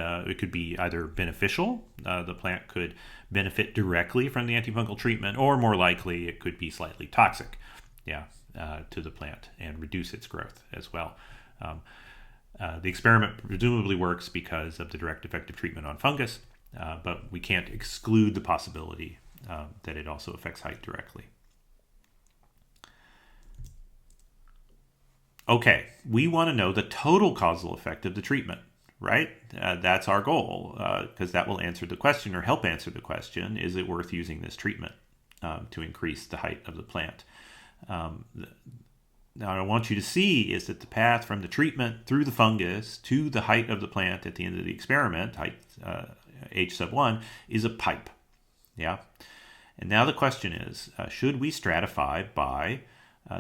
be either beneficial. The plant could benefit directly from the antifungal treatment, or more likely it could be slightly toxic, to the plant and reduce its growth as well. The experiment presumably works because of the direct effect of treatment on fungus, but we can't exclude the possibility that it also affects height directly. Okay, we want to know the total causal effect of the treatment, right? That's our goal, because that will answer the question, or help answer the question, is it worth using this treatment to increase the height of the plant? Now, what I want you to see is that the path from the treatment through the fungus to the height of the plant at the end of the experiment, height h sub 1, is a pipe. Yeah. And now the question is, should we stratify by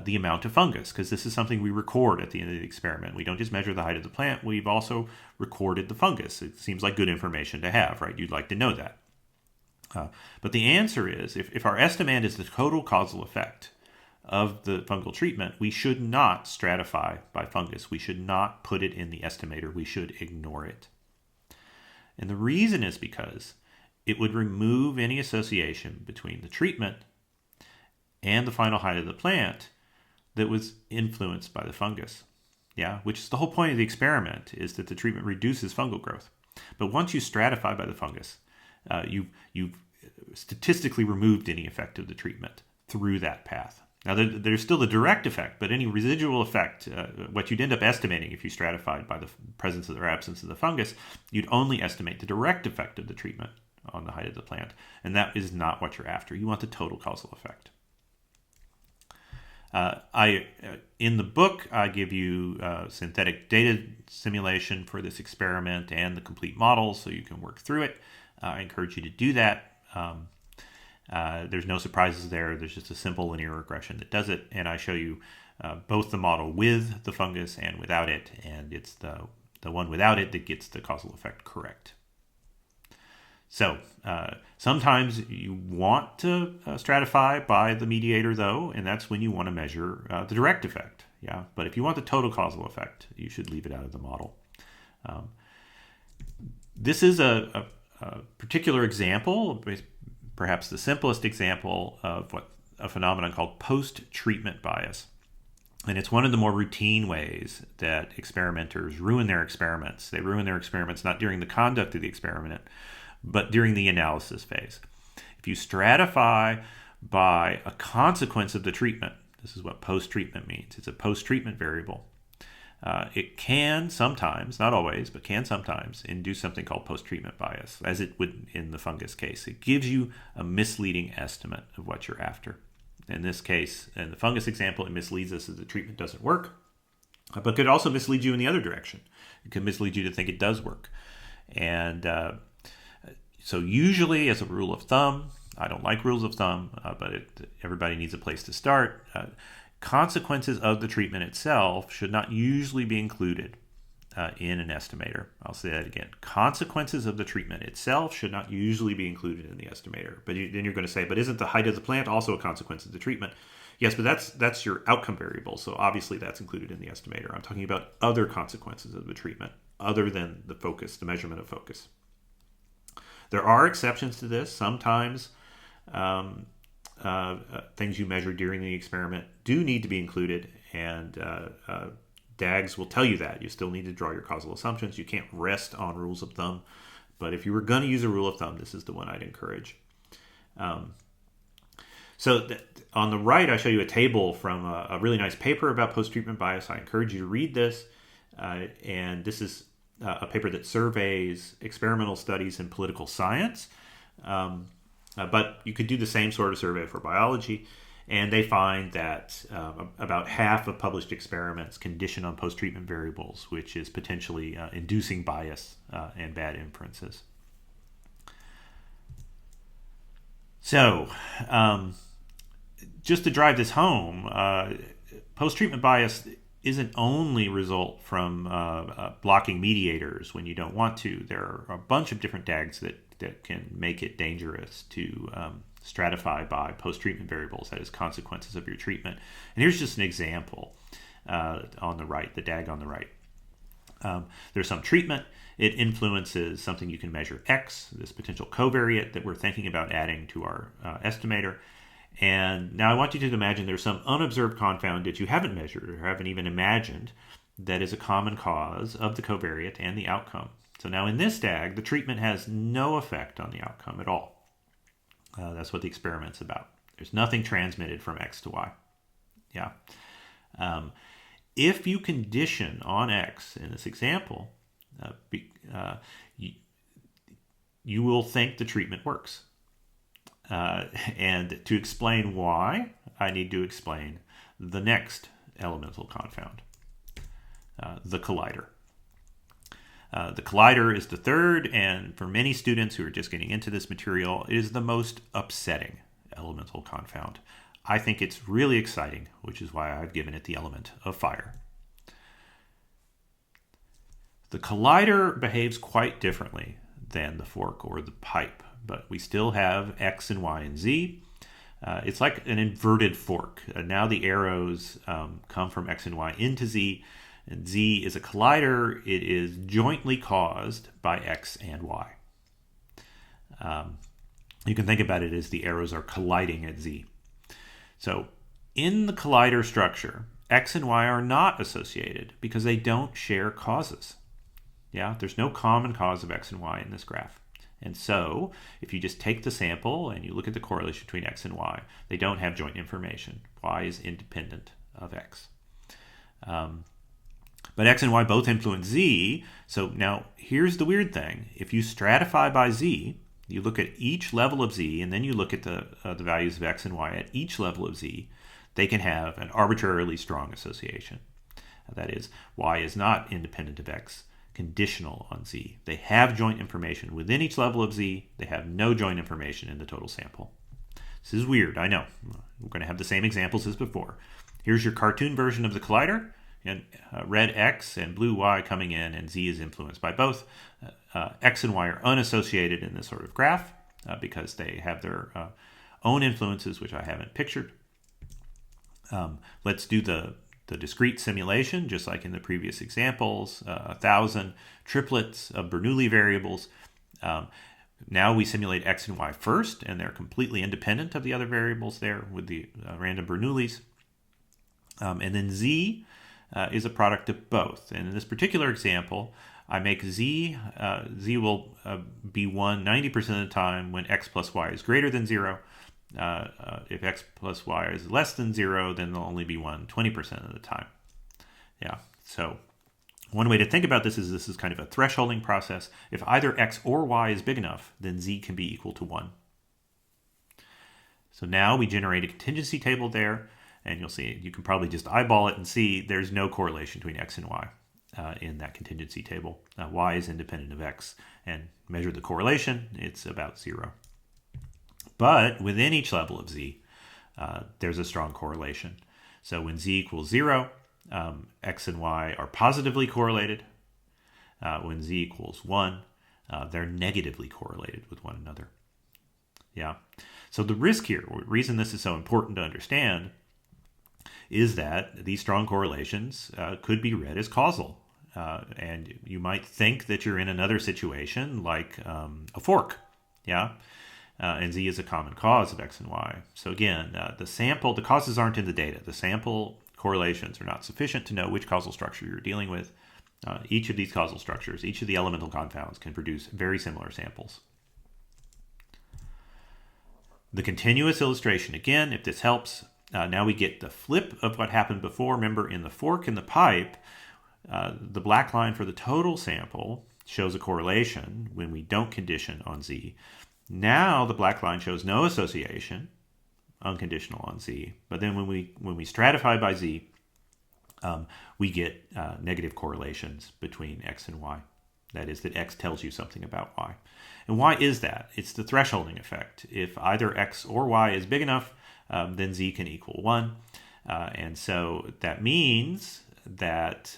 the amount of fungus, because this is something we record at the end of the experiment. We don't just measure the height of the plant, we've also recorded the fungus. It seems like good information to have, right? You'd like to know that. But the answer is, if our estimand is the total causal effect of the fungal treatment, we should not stratify by fungus. We should not put it in the estimator. We should ignore it. And the reason is because it would remove any association between the treatment and the final height of the plant that was influenced by the fungus. Yeah, which is the whole point of the experiment, is that the treatment reduces fungal growth. But once you stratify by the fungus, you've statistically removed any effect of the treatment through that path. Now, there's still the direct effect, but any residual effect, what you'd end up estimating if you stratified by the presence or absence of the fungus, you'd only estimate the direct effect of the treatment on the height of the plant. And that is not what you're after. You want the total causal effect. In the book, I give you synthetic data simulation for this experiment and the complete model so you can work through it. I encourage you to do that. There's no surprises there. There's just a simple linear regression that does it. And I show you both the model with the fungus and without it. And it's the one without it that gets the causal effect correct. So sometimes you want to stratify by the mediator, though, and that's when you want to measure the direct effect. Yeah, but if you want the total causal effect, you should leave it out of the model. This is a particular example, perhaps the simplest example of a phenomenon called post-treatment bias. And it's one of the more routine ways that experimenters ruin their experiments. They ruin their experiments not during the conduct of the experiment, but during the analysis phase. If you stratify by a consequence of the treatment, this is what post-treatment means. It's a post-treatment variable. It can sometimes, not always, but can sometimes induce something called post-treatment bias, as it would in the fungus case. It gives you a misleading estimate of what you're after. In this case, in the fungus example, it misleads us that the treatment doesn't work, but could also mislead you in the other direction. It could mislead you to think it does work. And so usually, as a rule of thumb, I don't like rules of thumb, but everybody needs a place to start. Consequences of the treatment itself should not usually be included in an estimator. I'll say that again. Consequences of the treatment itself should not usually be included in the estimator. But then you're going to say, but isn't the height of the plant also a consequence of the treatment? Yes, but that's your outcome variable, so obviously that's included in the estimator. I'm talking about other consequences of the treatment, other than the focus, the measurement of focus. There are exceptions to this. Sometimes things you measure during the experiment do need to be included, and DAGs will tell you that. You still need to draw your causal assumptions. You can't rest on rules of thumb. But if you were going to use a rule of thumb, this is the one I'd encourage. On the right, I show you a table from a really nice paper about post-treatment bias. I encourage you to read this. And this is a paper that surveys experimental studies in political science. But you could do the same sort of survey for biology. And they find that about half of published experiments condition on post-treatment variables, which is potentially inducing bias and bad inferences. So, just to drive this home, post-treatment bias isn't only result from blocking mediators when you don't want to. There are a bunch of different DAGs that can make it dangerous to stratify by post-treatment variables, that is, consequences of your treatment. And here's just an example on the right, the DAG on the right. There's some treatment. It influences something you can measure, X, this potential covariate that we're thinking about adding to our estimator. And now I want you to imagine there's some unobserved confound that you haven't measured or haven't even imagined that is a common cause of the covariate and the outcome. So now in this DAG, the treatment has no effect on the outcome at all. That's what the experiment's about. There's nothing transmitted from X to Y. Yeah. If you condition on X in this example, you will think the treatment works. And to explain why, I need to explain the next elemental confound, the collider. The collider is the third, and for many students who are just getting into this material, it is the most upsetting elemental confound. I think it's really exciting, which is why I've given it the element of fire. The collider behaves quite differently than the fork or the pipe, but we still have X and Y and Z. It's like an inverted fork. Now the arrows come from X and Y into Z, and Z is a collider. It is jointly caused by X and Y. You can think about it as the arrows are colliding at Z. So in the collider structure, X and Y are not associated because they don't share causes. Yeah, there's no common cause of X and Y in this graph. And so if you just take the sample and you look at the correlation between X and Y, they don't have joint information. Y is independent of X. But X and Y both influence Z. So now here's the weird thing. If you stratify by Z, you look at each level of Z, and then you look at the values of X and Y at each level of Z, they can have an arbitrarily strong association. That is, Y is not independent of X, conditional on Z. They have joint information within each level of Z. They have no joint information in the total sample. This is weird, I know. We're going to have the same examples as before. Here's your cartoon version of the collider, and red X and blue Y coming in, and Z is influenced by both. X and Y are unassociated in this sort of graph because they have their own influences, which I haven't pictured. Let's do the discrete simulation, just like in the previous examples, 1,000 triplets of Bernoulli variables. Now we simulate X and Y first, and they're completely independent of the other variables there with the random Bernoullis. And then Z is a product of both. And in this particular example, I make Z will be 1 90% of the time when X plus Y is greater than 0. If X plus Y is less than 0, then they'll only be 1 20% of the time. Yeah, so one way to think about this is kind of a thresholding process. If either X or Y is big enough, then Z can be equal to 1. So now we generate a contingency table there, and you'll see, you can probably just eyeball it and see there's no correlation between X and Y in that contingency table. Y is independent of X, and measure the correlation, it's about 0. But within each level of Z, there's a strong correlation. So when Z equals 0, X and Y are positively correlated. When Z equals 1, they're negatively correlated with one another. Yeah. So the risk here, the reason this is so important to understand, is that these strong correlations could be read as causal. And you might think that you're in another situation like a fork. Yeah. And Z is a common cause of X and Y. So again, the causes aren't in the data. The sample correlations are not sufficient to know which causal structure you're dealing with. Each of these causal structures, each of the elemental confounds can produce very similar samples. The continuous illustration, again, if this helps, now we get the flip of what happened before. Remember, in the fork and the pipe, the black line for the total sample shows a correlation when we don't condition on Z. Now the black line shows no association, unconditional on Z. But then when we stratify by Z, we get negative correlations between X and Y. That is, that X tells you something about Y. And why is that? It's the thresholding effect. If either X or Y is big enough, then Z can equal 1. And so that means that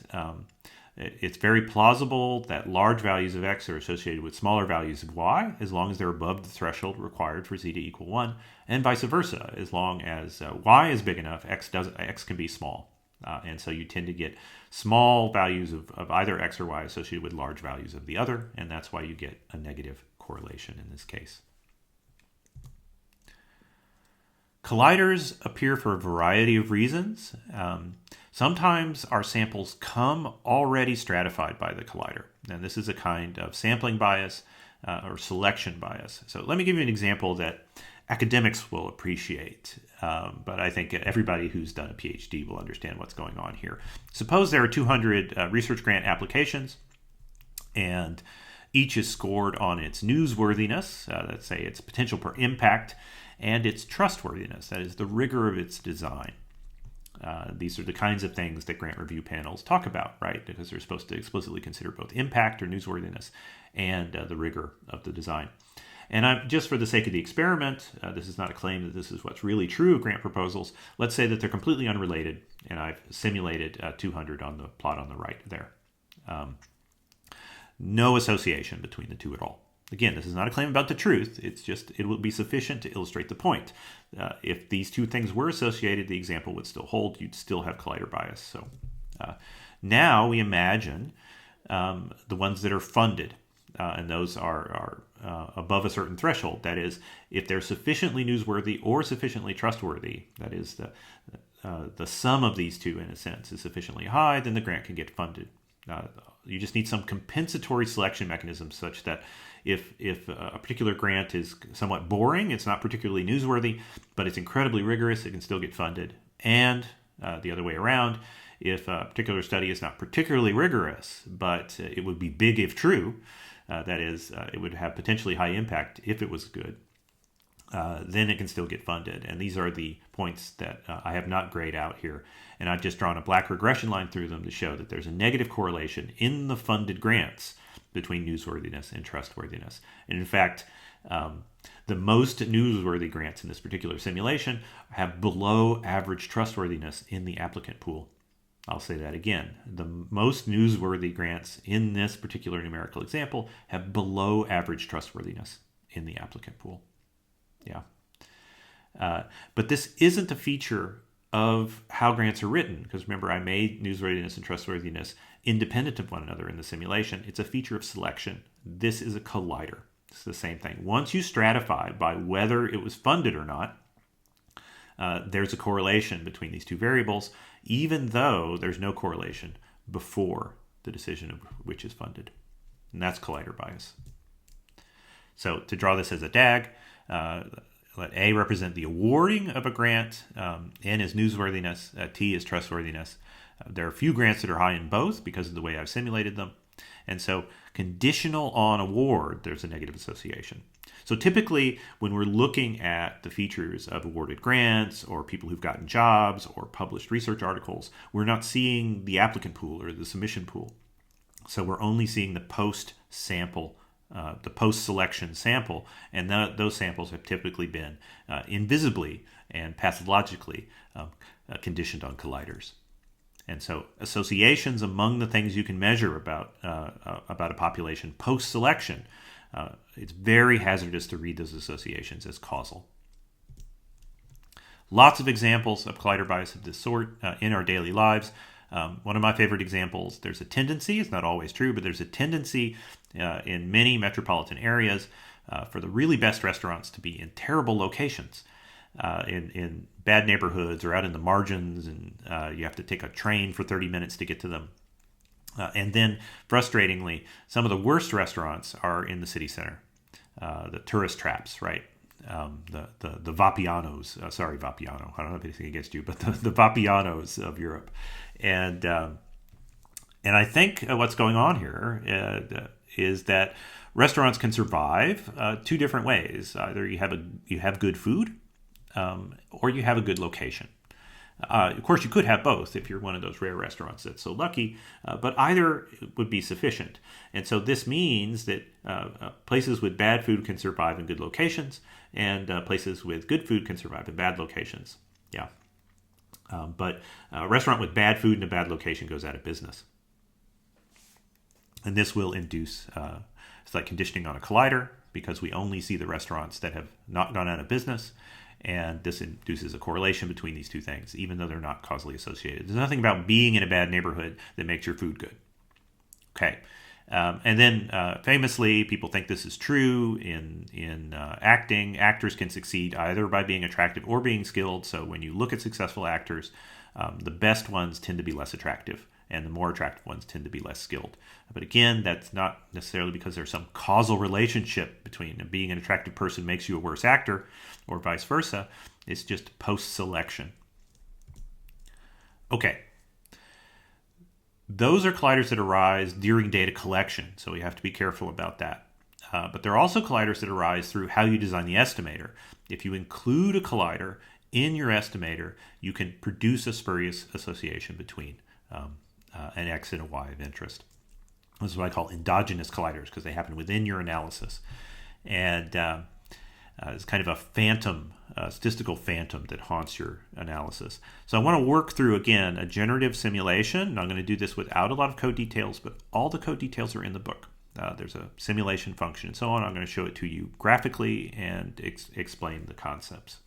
it's very plausible that large values of X are associated with smaller values of Y, as long as they're above the threshold required for Z to equal 1, and vice versa. As long as Y is big enough, X can be small. And so you tend to get small values of either X or Y associated with large values of the other, and that's why you get a negative correlation in this case. Colliders appear for a variety of reasons. Sometimes our samples come already stratified by the collider, and this is a kind of sampling bias or selection bias. So let me give you an example that academics will appreciate, but I think everybody who's done a PhD will understand what's going on here. Suppose there are 200 research grant applications, and each is scored on its newsworthiness, let's say its potential for impact, and its trustworthiness, that is the rigor of its design. These are the kinds of things that grant review panels talk about, right? Because they're supposed to explicitly consider both impact or newsworthiness and the rigor of the design. And just for the sake of the experiment, this is not a claim that this is what's really true of grant proposals. Let's say that they're completely unrelated, and I've simulated 200 on the plot on the right there. No association between the two at all. Again, this is not a claim about the truth. It's just it will be sufficient to illustrate the point. If these two things were associated, the example would still hold. You'd still have collider bias. So now we imagine the ones that are funded, and those are above a certain threshold. That is, if they're sufficiently newsworthy or sufficiently trustworthy, that is, the sum of these two, in a sense, is sufficiently high, then the grant can get funded. You just need some compensatory selection mechanism such that if a particular grant is somewhat boring, it's not particularly newsworthy, but it's incredibly rigorous, it can still get funded. And the other way around, if a particular study is not particularly rigorous, but it would be big if true, that is, it would have potentially high impact if it was good, then it can still get funded. And these are the points that I have not grayed out here. And I've just drawn a black regression line through them to show that there's a negative correlation in the funded grants between newsworthiness and trustworthiness. And in fact, the most newsworthy grants in this particular simulation have below average trustworthiness in the applicant pool. I'll say that again. The most newsworthy grants in this particular numerical example have below average trustworthiness in the applicant pool. Yeah. But this isn't a feature of how grants are written, because remember, I made newsworthiness and trustworthiness independent of one another in the simulation. It's a feature of selection. This is a collider. It's the same thing. Once you stratify by whether it was funded or not, there's a correlation between these two variables, even though there's no correlation before the decision of which is funded. And that's collider bias. So to draw this as a DAG, let A represent the awarding of a grant, N is newsworthiness, T is trustworthiness. There are a few grants that are high in both because of the way I've simulated them. And so conditional on award, there's a negative association. So typically when we're looking at the features of awarded grants or people who've gotten jobs or published research articles, we're not seeing the applicant pool or the submission pool. So we're only seeing the post-sample the post-selection sample, and those samples have typically been invisibly and pathologically conditioned on colliders. And so associations among the things you can measure about a population post-selection, it's very hazardous to read those associations as causal. Lots of examples of collider bias of this sort in our daily lives. One of my favorite examples, there's a tendency, it's not always true, but there's a tendency in many metropolitan areas for the really best restaurants to be in terrible locations, in bad neighborhoods or out in the margins, and you have to take a train for 30 minutes to get to them. And then, frustratingly, some of the worst restaurants are in the city center, the tourist traps, right? The Vapianos, sorry, Vapiano, I don't have anything against you, but the Vapianos of Europe. And I think what's going on here is that restaurants can survive two different ways. Either you have good food, or you have a good location. Of course, you could have both if you're one of those rare restaurants that's so lucky, but either would be sufficient. And so this means that places with bad food can survive in good locations, and places with good food can survive in bad locations. Yeah. But a restaurant with bad food in a bad location goes out of business. And this will induce, it's like conditioning on a collider, because we only see the restaurants that have not gone out of business. And this induces a correlation between these two things, even though they're not causally associated. There's nothing about being in a bad neighborhood that makes your food good. Okay. And then famously, people think this is true in acting. Actors can succeed either by being attractive or being skilled. So when you look at successful actors, the best ones tend to be less attractive, and the more attractive ones tend to be less skilled. But again, that's not necessarily because there's some causal relationship between being an attractive person makes you a worse actor, or vice versa. It's just post-selection. Okay. Those are colliders that arise during data collection, so we have to be careful about that. But there are also colliders that arise through how you design the estimator. If you include a collider within your estimator, you can produce a spurious association between an X and a Y of interest. This is what I call endogenous colliders, because they happen within your analysis. And it's kind of a phantom, statistical phantom that haunts your analysis. So I want to work through, again, a generative simulation. And I'm going to do this without a lot of code details, but all the code details are in the book. There's a simulation function and so on. I'm going to show it to you graphically and explain the concepts.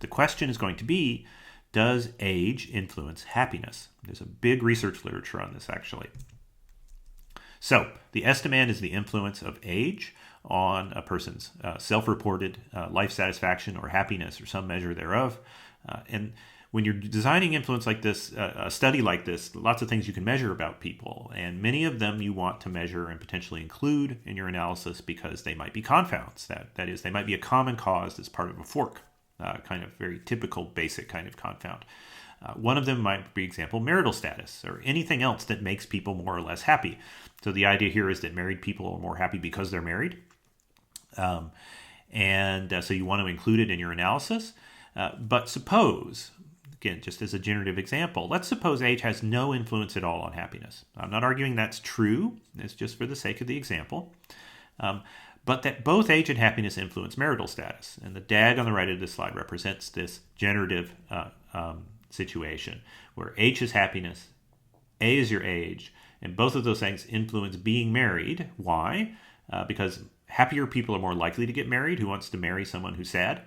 The question is going to be, does age influence happiness? There's a big research literature on this, actually. So the estimand is the influence of age on a person's self-reported life satisfaction or happiness or some measure thereof. And when you're designing influence like this, a study like this, lots of things you can measure about people, and many of them you want to measure and potentially include in your analysis because they might be confounds. That is, they might be a common cause that's part of a fork, kind of very typical, basic kind of confound. One of them might be, example, marital status or anything else that makes people more or less happy. So the idea here is that married people are more happy because they're married. So you want to include it in your analysis. But suppose, again, just as a generative example, let's suppose age has no influence at all on happiness. I'm not arguing that's true. It's just for the sake of the example. But that both age and happiness influence marital status. And the DAG on the right of this slide represents this generative situation where H is happiness, A is your age, and both of those things influence being married. Why? Because happier people are more likely to get married. Who wants to marry someone who's sad?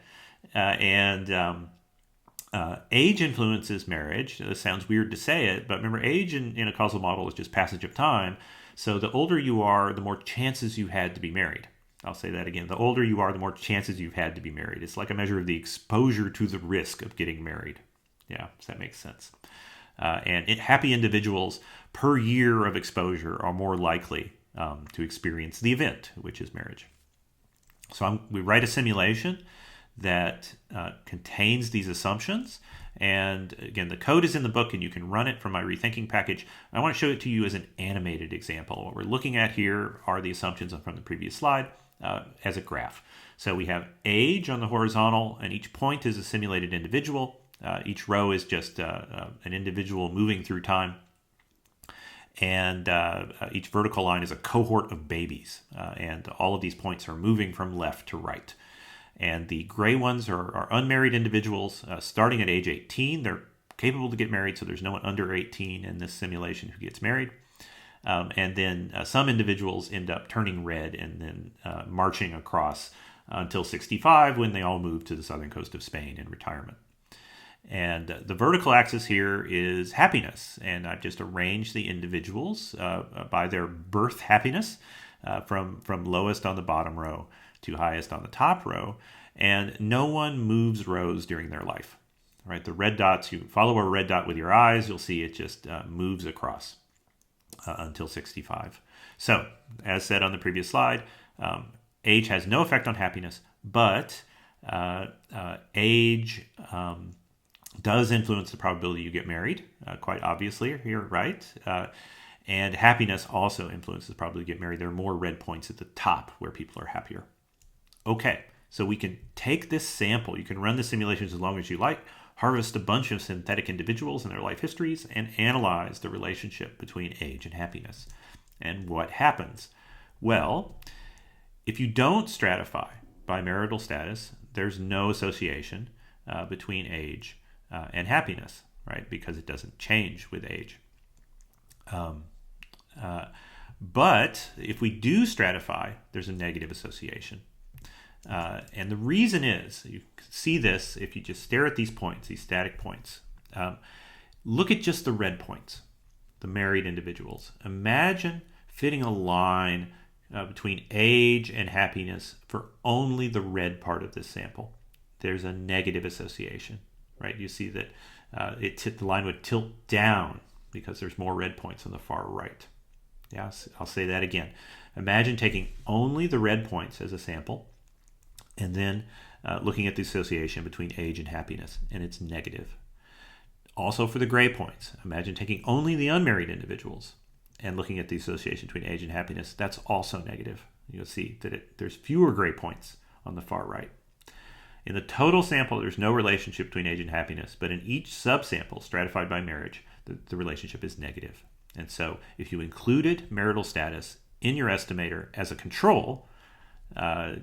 Age influences marriage. This sounds weird to say it, but remember, age in a causal model is just passage of time. So the older you are, the more chances you had to be married. I'll say that again. The older you are, the more chances you've had to be married. It's like a measure of the exposure to the risk of getting married. Yeah, does that make sense? Happy individuals per year of exposure are more likely to experience the event, which is marriage. So we write a simulation that contains these assumptions. And again, the code is in the book and you can run it from my Rethinking package. I want to show it to you as an animated example. What we're looking at here are the assumptions from the previous slide as a graph. So we have age on the horizontal, and each point is a simulated individual. Each row is just an individual moving through time. And each vertical line is a cohort of babies. And all of these points are moving from left to right. And the gray ones are unmarried individuals starting at age 18. They're capable to get married, so there's no one under 18 in this simulation who gets married. And then some individuals end up turning red and then marching across until 65, when they all move to the southern coast of Spain in retirement. And the vertical axis here is happiness. And I've just arranged the individuals by their birth happiness from lowest on the bottom row to highest on the top row. And no one moves rows during their life. Right? The red dots, you follow a red dot with your eyes, you'll see it just moves across until 65. So, as said on the previous slide, age has no effect on happiness, but age does influence the probability you get married, quite obviously here, right? And happiness also influences the probability you get married. There are more red points at the top where people are happier. Okay, so we can take this sample. You can run the simulations as long as you like, harvest a bunch of synthetic individuals and their life histories, and analyze the relationship between age and happiness. And what happens? Well, if you don't stratify by marital status, there's no association between age and happiness, right? Because it doesn't change with age. But if we do stratify, there's a negative association. And the reason is, you can see this if you just stare at these points, these static points. Look at just the red points, the married individuals. Imagine fitting a line between age and happiness for only the red part of this sample. There's a negative association, right? You see that the line would tilt down because there's more red points on the far right. Yeah, I'll say that again. Imagine taking only the red points as a sample, and then looking at the association between age and happiness, and it's negative. Also for the gray points, imagine taking only the unmarried individuals and looking at the association between age and happiness. That's also negative. You'll see that there's fewer gray points on the far right. In the total sample, there's no relationship between age and happiness, but in each subsample stratified by marriage, the relationship is negative. And so if you included marital status in your estimator as a control,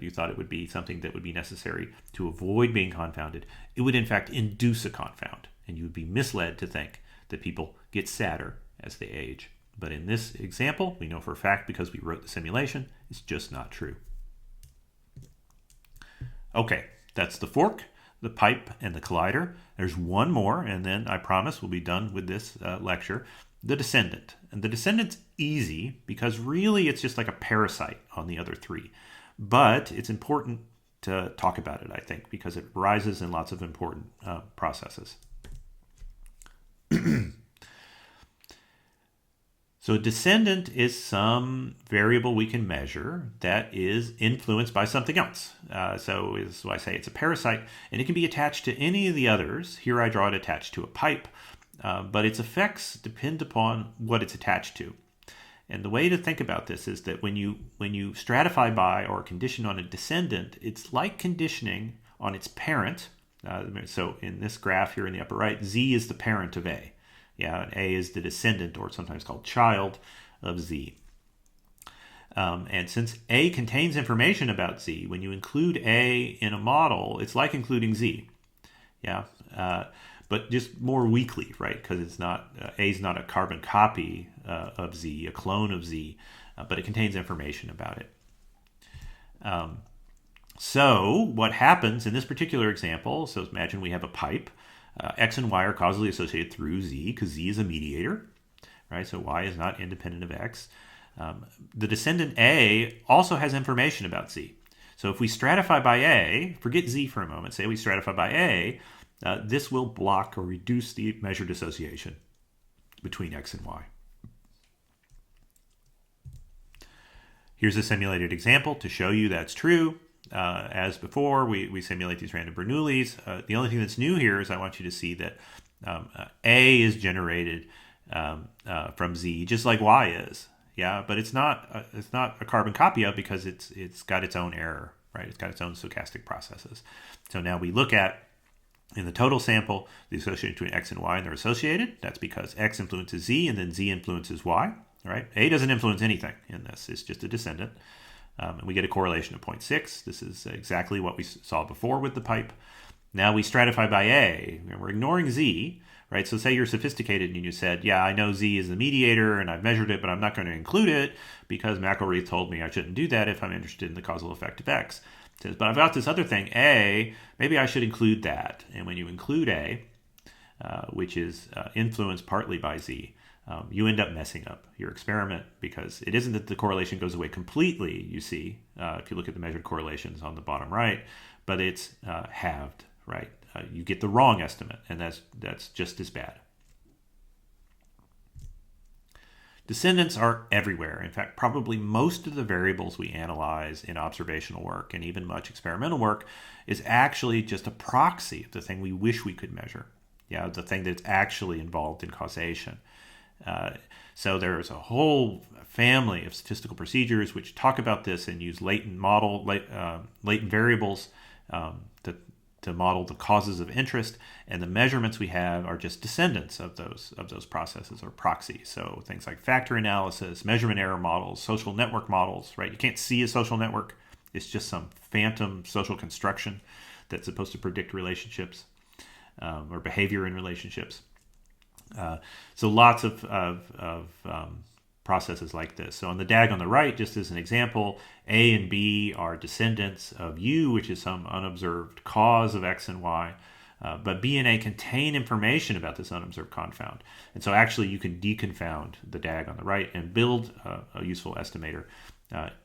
you thought it would be something that would be necessary to avoid being confounded, it would in fact induce a confound, and you would be misled to think that people get sadder as they age. But in this example, we know for a fact, because we wrote the simulation, it's just not true. Okay, that's the fork, the pipe, and the collider. There's one more, and then I promise we'll be done with this lecture. The descendant. And the descendant's easy because really it's just like a parasite on the other three. But it's important to talk about it, I think, because it arises in lots of important processes. So a descendant is some variable we can measure that is influenced by something else. So is why I say it's a parasite, and it can be attached to any of the others. Here I draw it attached to a pipe, but its effects depend upon what it's attached to. And the way to think about this is that when you stratify by or condition on a descendant, it's like conditioning on its parent. So in this graph here in the upper right, Z is the parent of A. Yeah, and A is the descendant, or sometimes called child, of Z. And since A contains information about Z, when you include A in a model, it's like including Z. Yeah, but just more weakly, right? Because it's not A is not a carbon copy of Z, a clone of Z, but it contains information about it. So what happens in this particular example? So imagine we have a pipe. X and Y are causally associated through Z because Z is a mediator, right? So Y is not independent of X. The descendant A also has information about Z. So if we stratify by A, forget Z for a moment, say we stratify by A, this will block or reduce the measured association between X and Y. Here's a simulated example to show you that's true. As before, we simulate these random Bernoullis. The only thing that's new here is I want you to see that A is generated from Z, just like Y is. Yeah, but it's not a carbon copy of, because it's got its own error, right? It's got its own stochastic processes. So now we look at, in the total sample, the association between X and Y, and they're associated. That's because X influences Z, and then Z influences Y. Right? A doesn't influence anything in this. It's just a descendant. And we get a correlation of 0.6. This is exactly what we saw before with the pipe. Now we stratify by A, and we're ignoring Z, right? So say you're sophisticated and you said, yeah, I know Z is the mediator and I've measured it, but I'm not going to include it because McElreath told me I shouldn't do that if I'm interested in the causal effect of X. It says, but I've got this other thing, A, maybe I should include that. And when you include A, which is influenced partly by Z, you end up messing up your experiment, because it isn't that the correlation goes away completely, you see, if you look at the measured correlations on the bottom right, but it's halved, right? You get the wrong estimate, and that's just as bad. Descendants are everywhere. In fact, probably most of the variables we analyze in observational work and even much experimental work is actually just a proxy of the thing we wish we could measure. Yeah, the thing that's actually involved in causation. So there's a whole family of statistical procedures which talk about this and use latent variables to model the causes of interest, and the measurements we have are just descendants of those processes, or proxies. So things like factor analysis, measurement error models, social network models, right? You can't see a social network. It's just some phantom social construction that's supposed to predict relationships or behavior in relationships. So lots of processes like this. So on the DAG on the right, just as an example, A and B are descendants of U, which is some unobserved cause of X and Y. But B and A contain information about this unobserved confound. And so actually you can deconfound the DAG on the right and build a useful estimator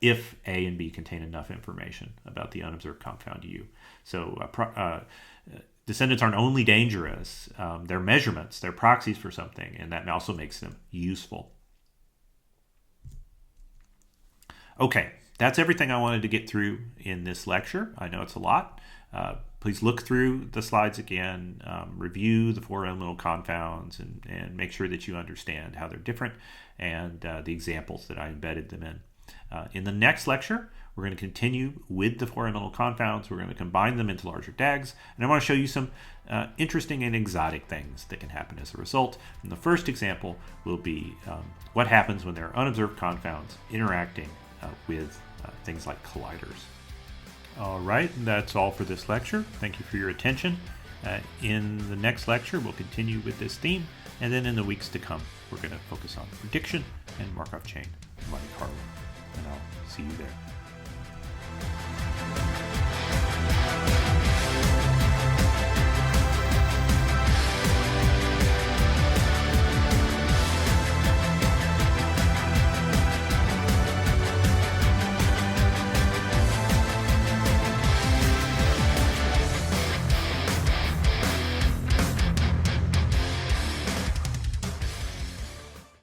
if A and B contain enough information about the unobserved confound U. So descendants aren't only dangerous, they're measurements, they're proxies for something, and that also makes them useful. Okay, that's everything I wanted to get through in this lecture. I know it's a lot. Please look through the slides again, review the four elemental confounds, and make sure that you understand how they're different and the examples that I embedded them in. In the next lecture, we're going to continue with the four elemental confounds. We're going to combine them into larger DAGs, and I want to show you some interesting and exotic things that can happen as a result. And the first example will be what happens when there are unobserved confounds interacting with things like colliders. All right, that's all for this lecture. Thank you for your attention. In the next lecture, we'll continue with this theme, and then in the weeks to come, we're going to focus on prediction and Markov chain, Monte Carlo. And I'll see you there.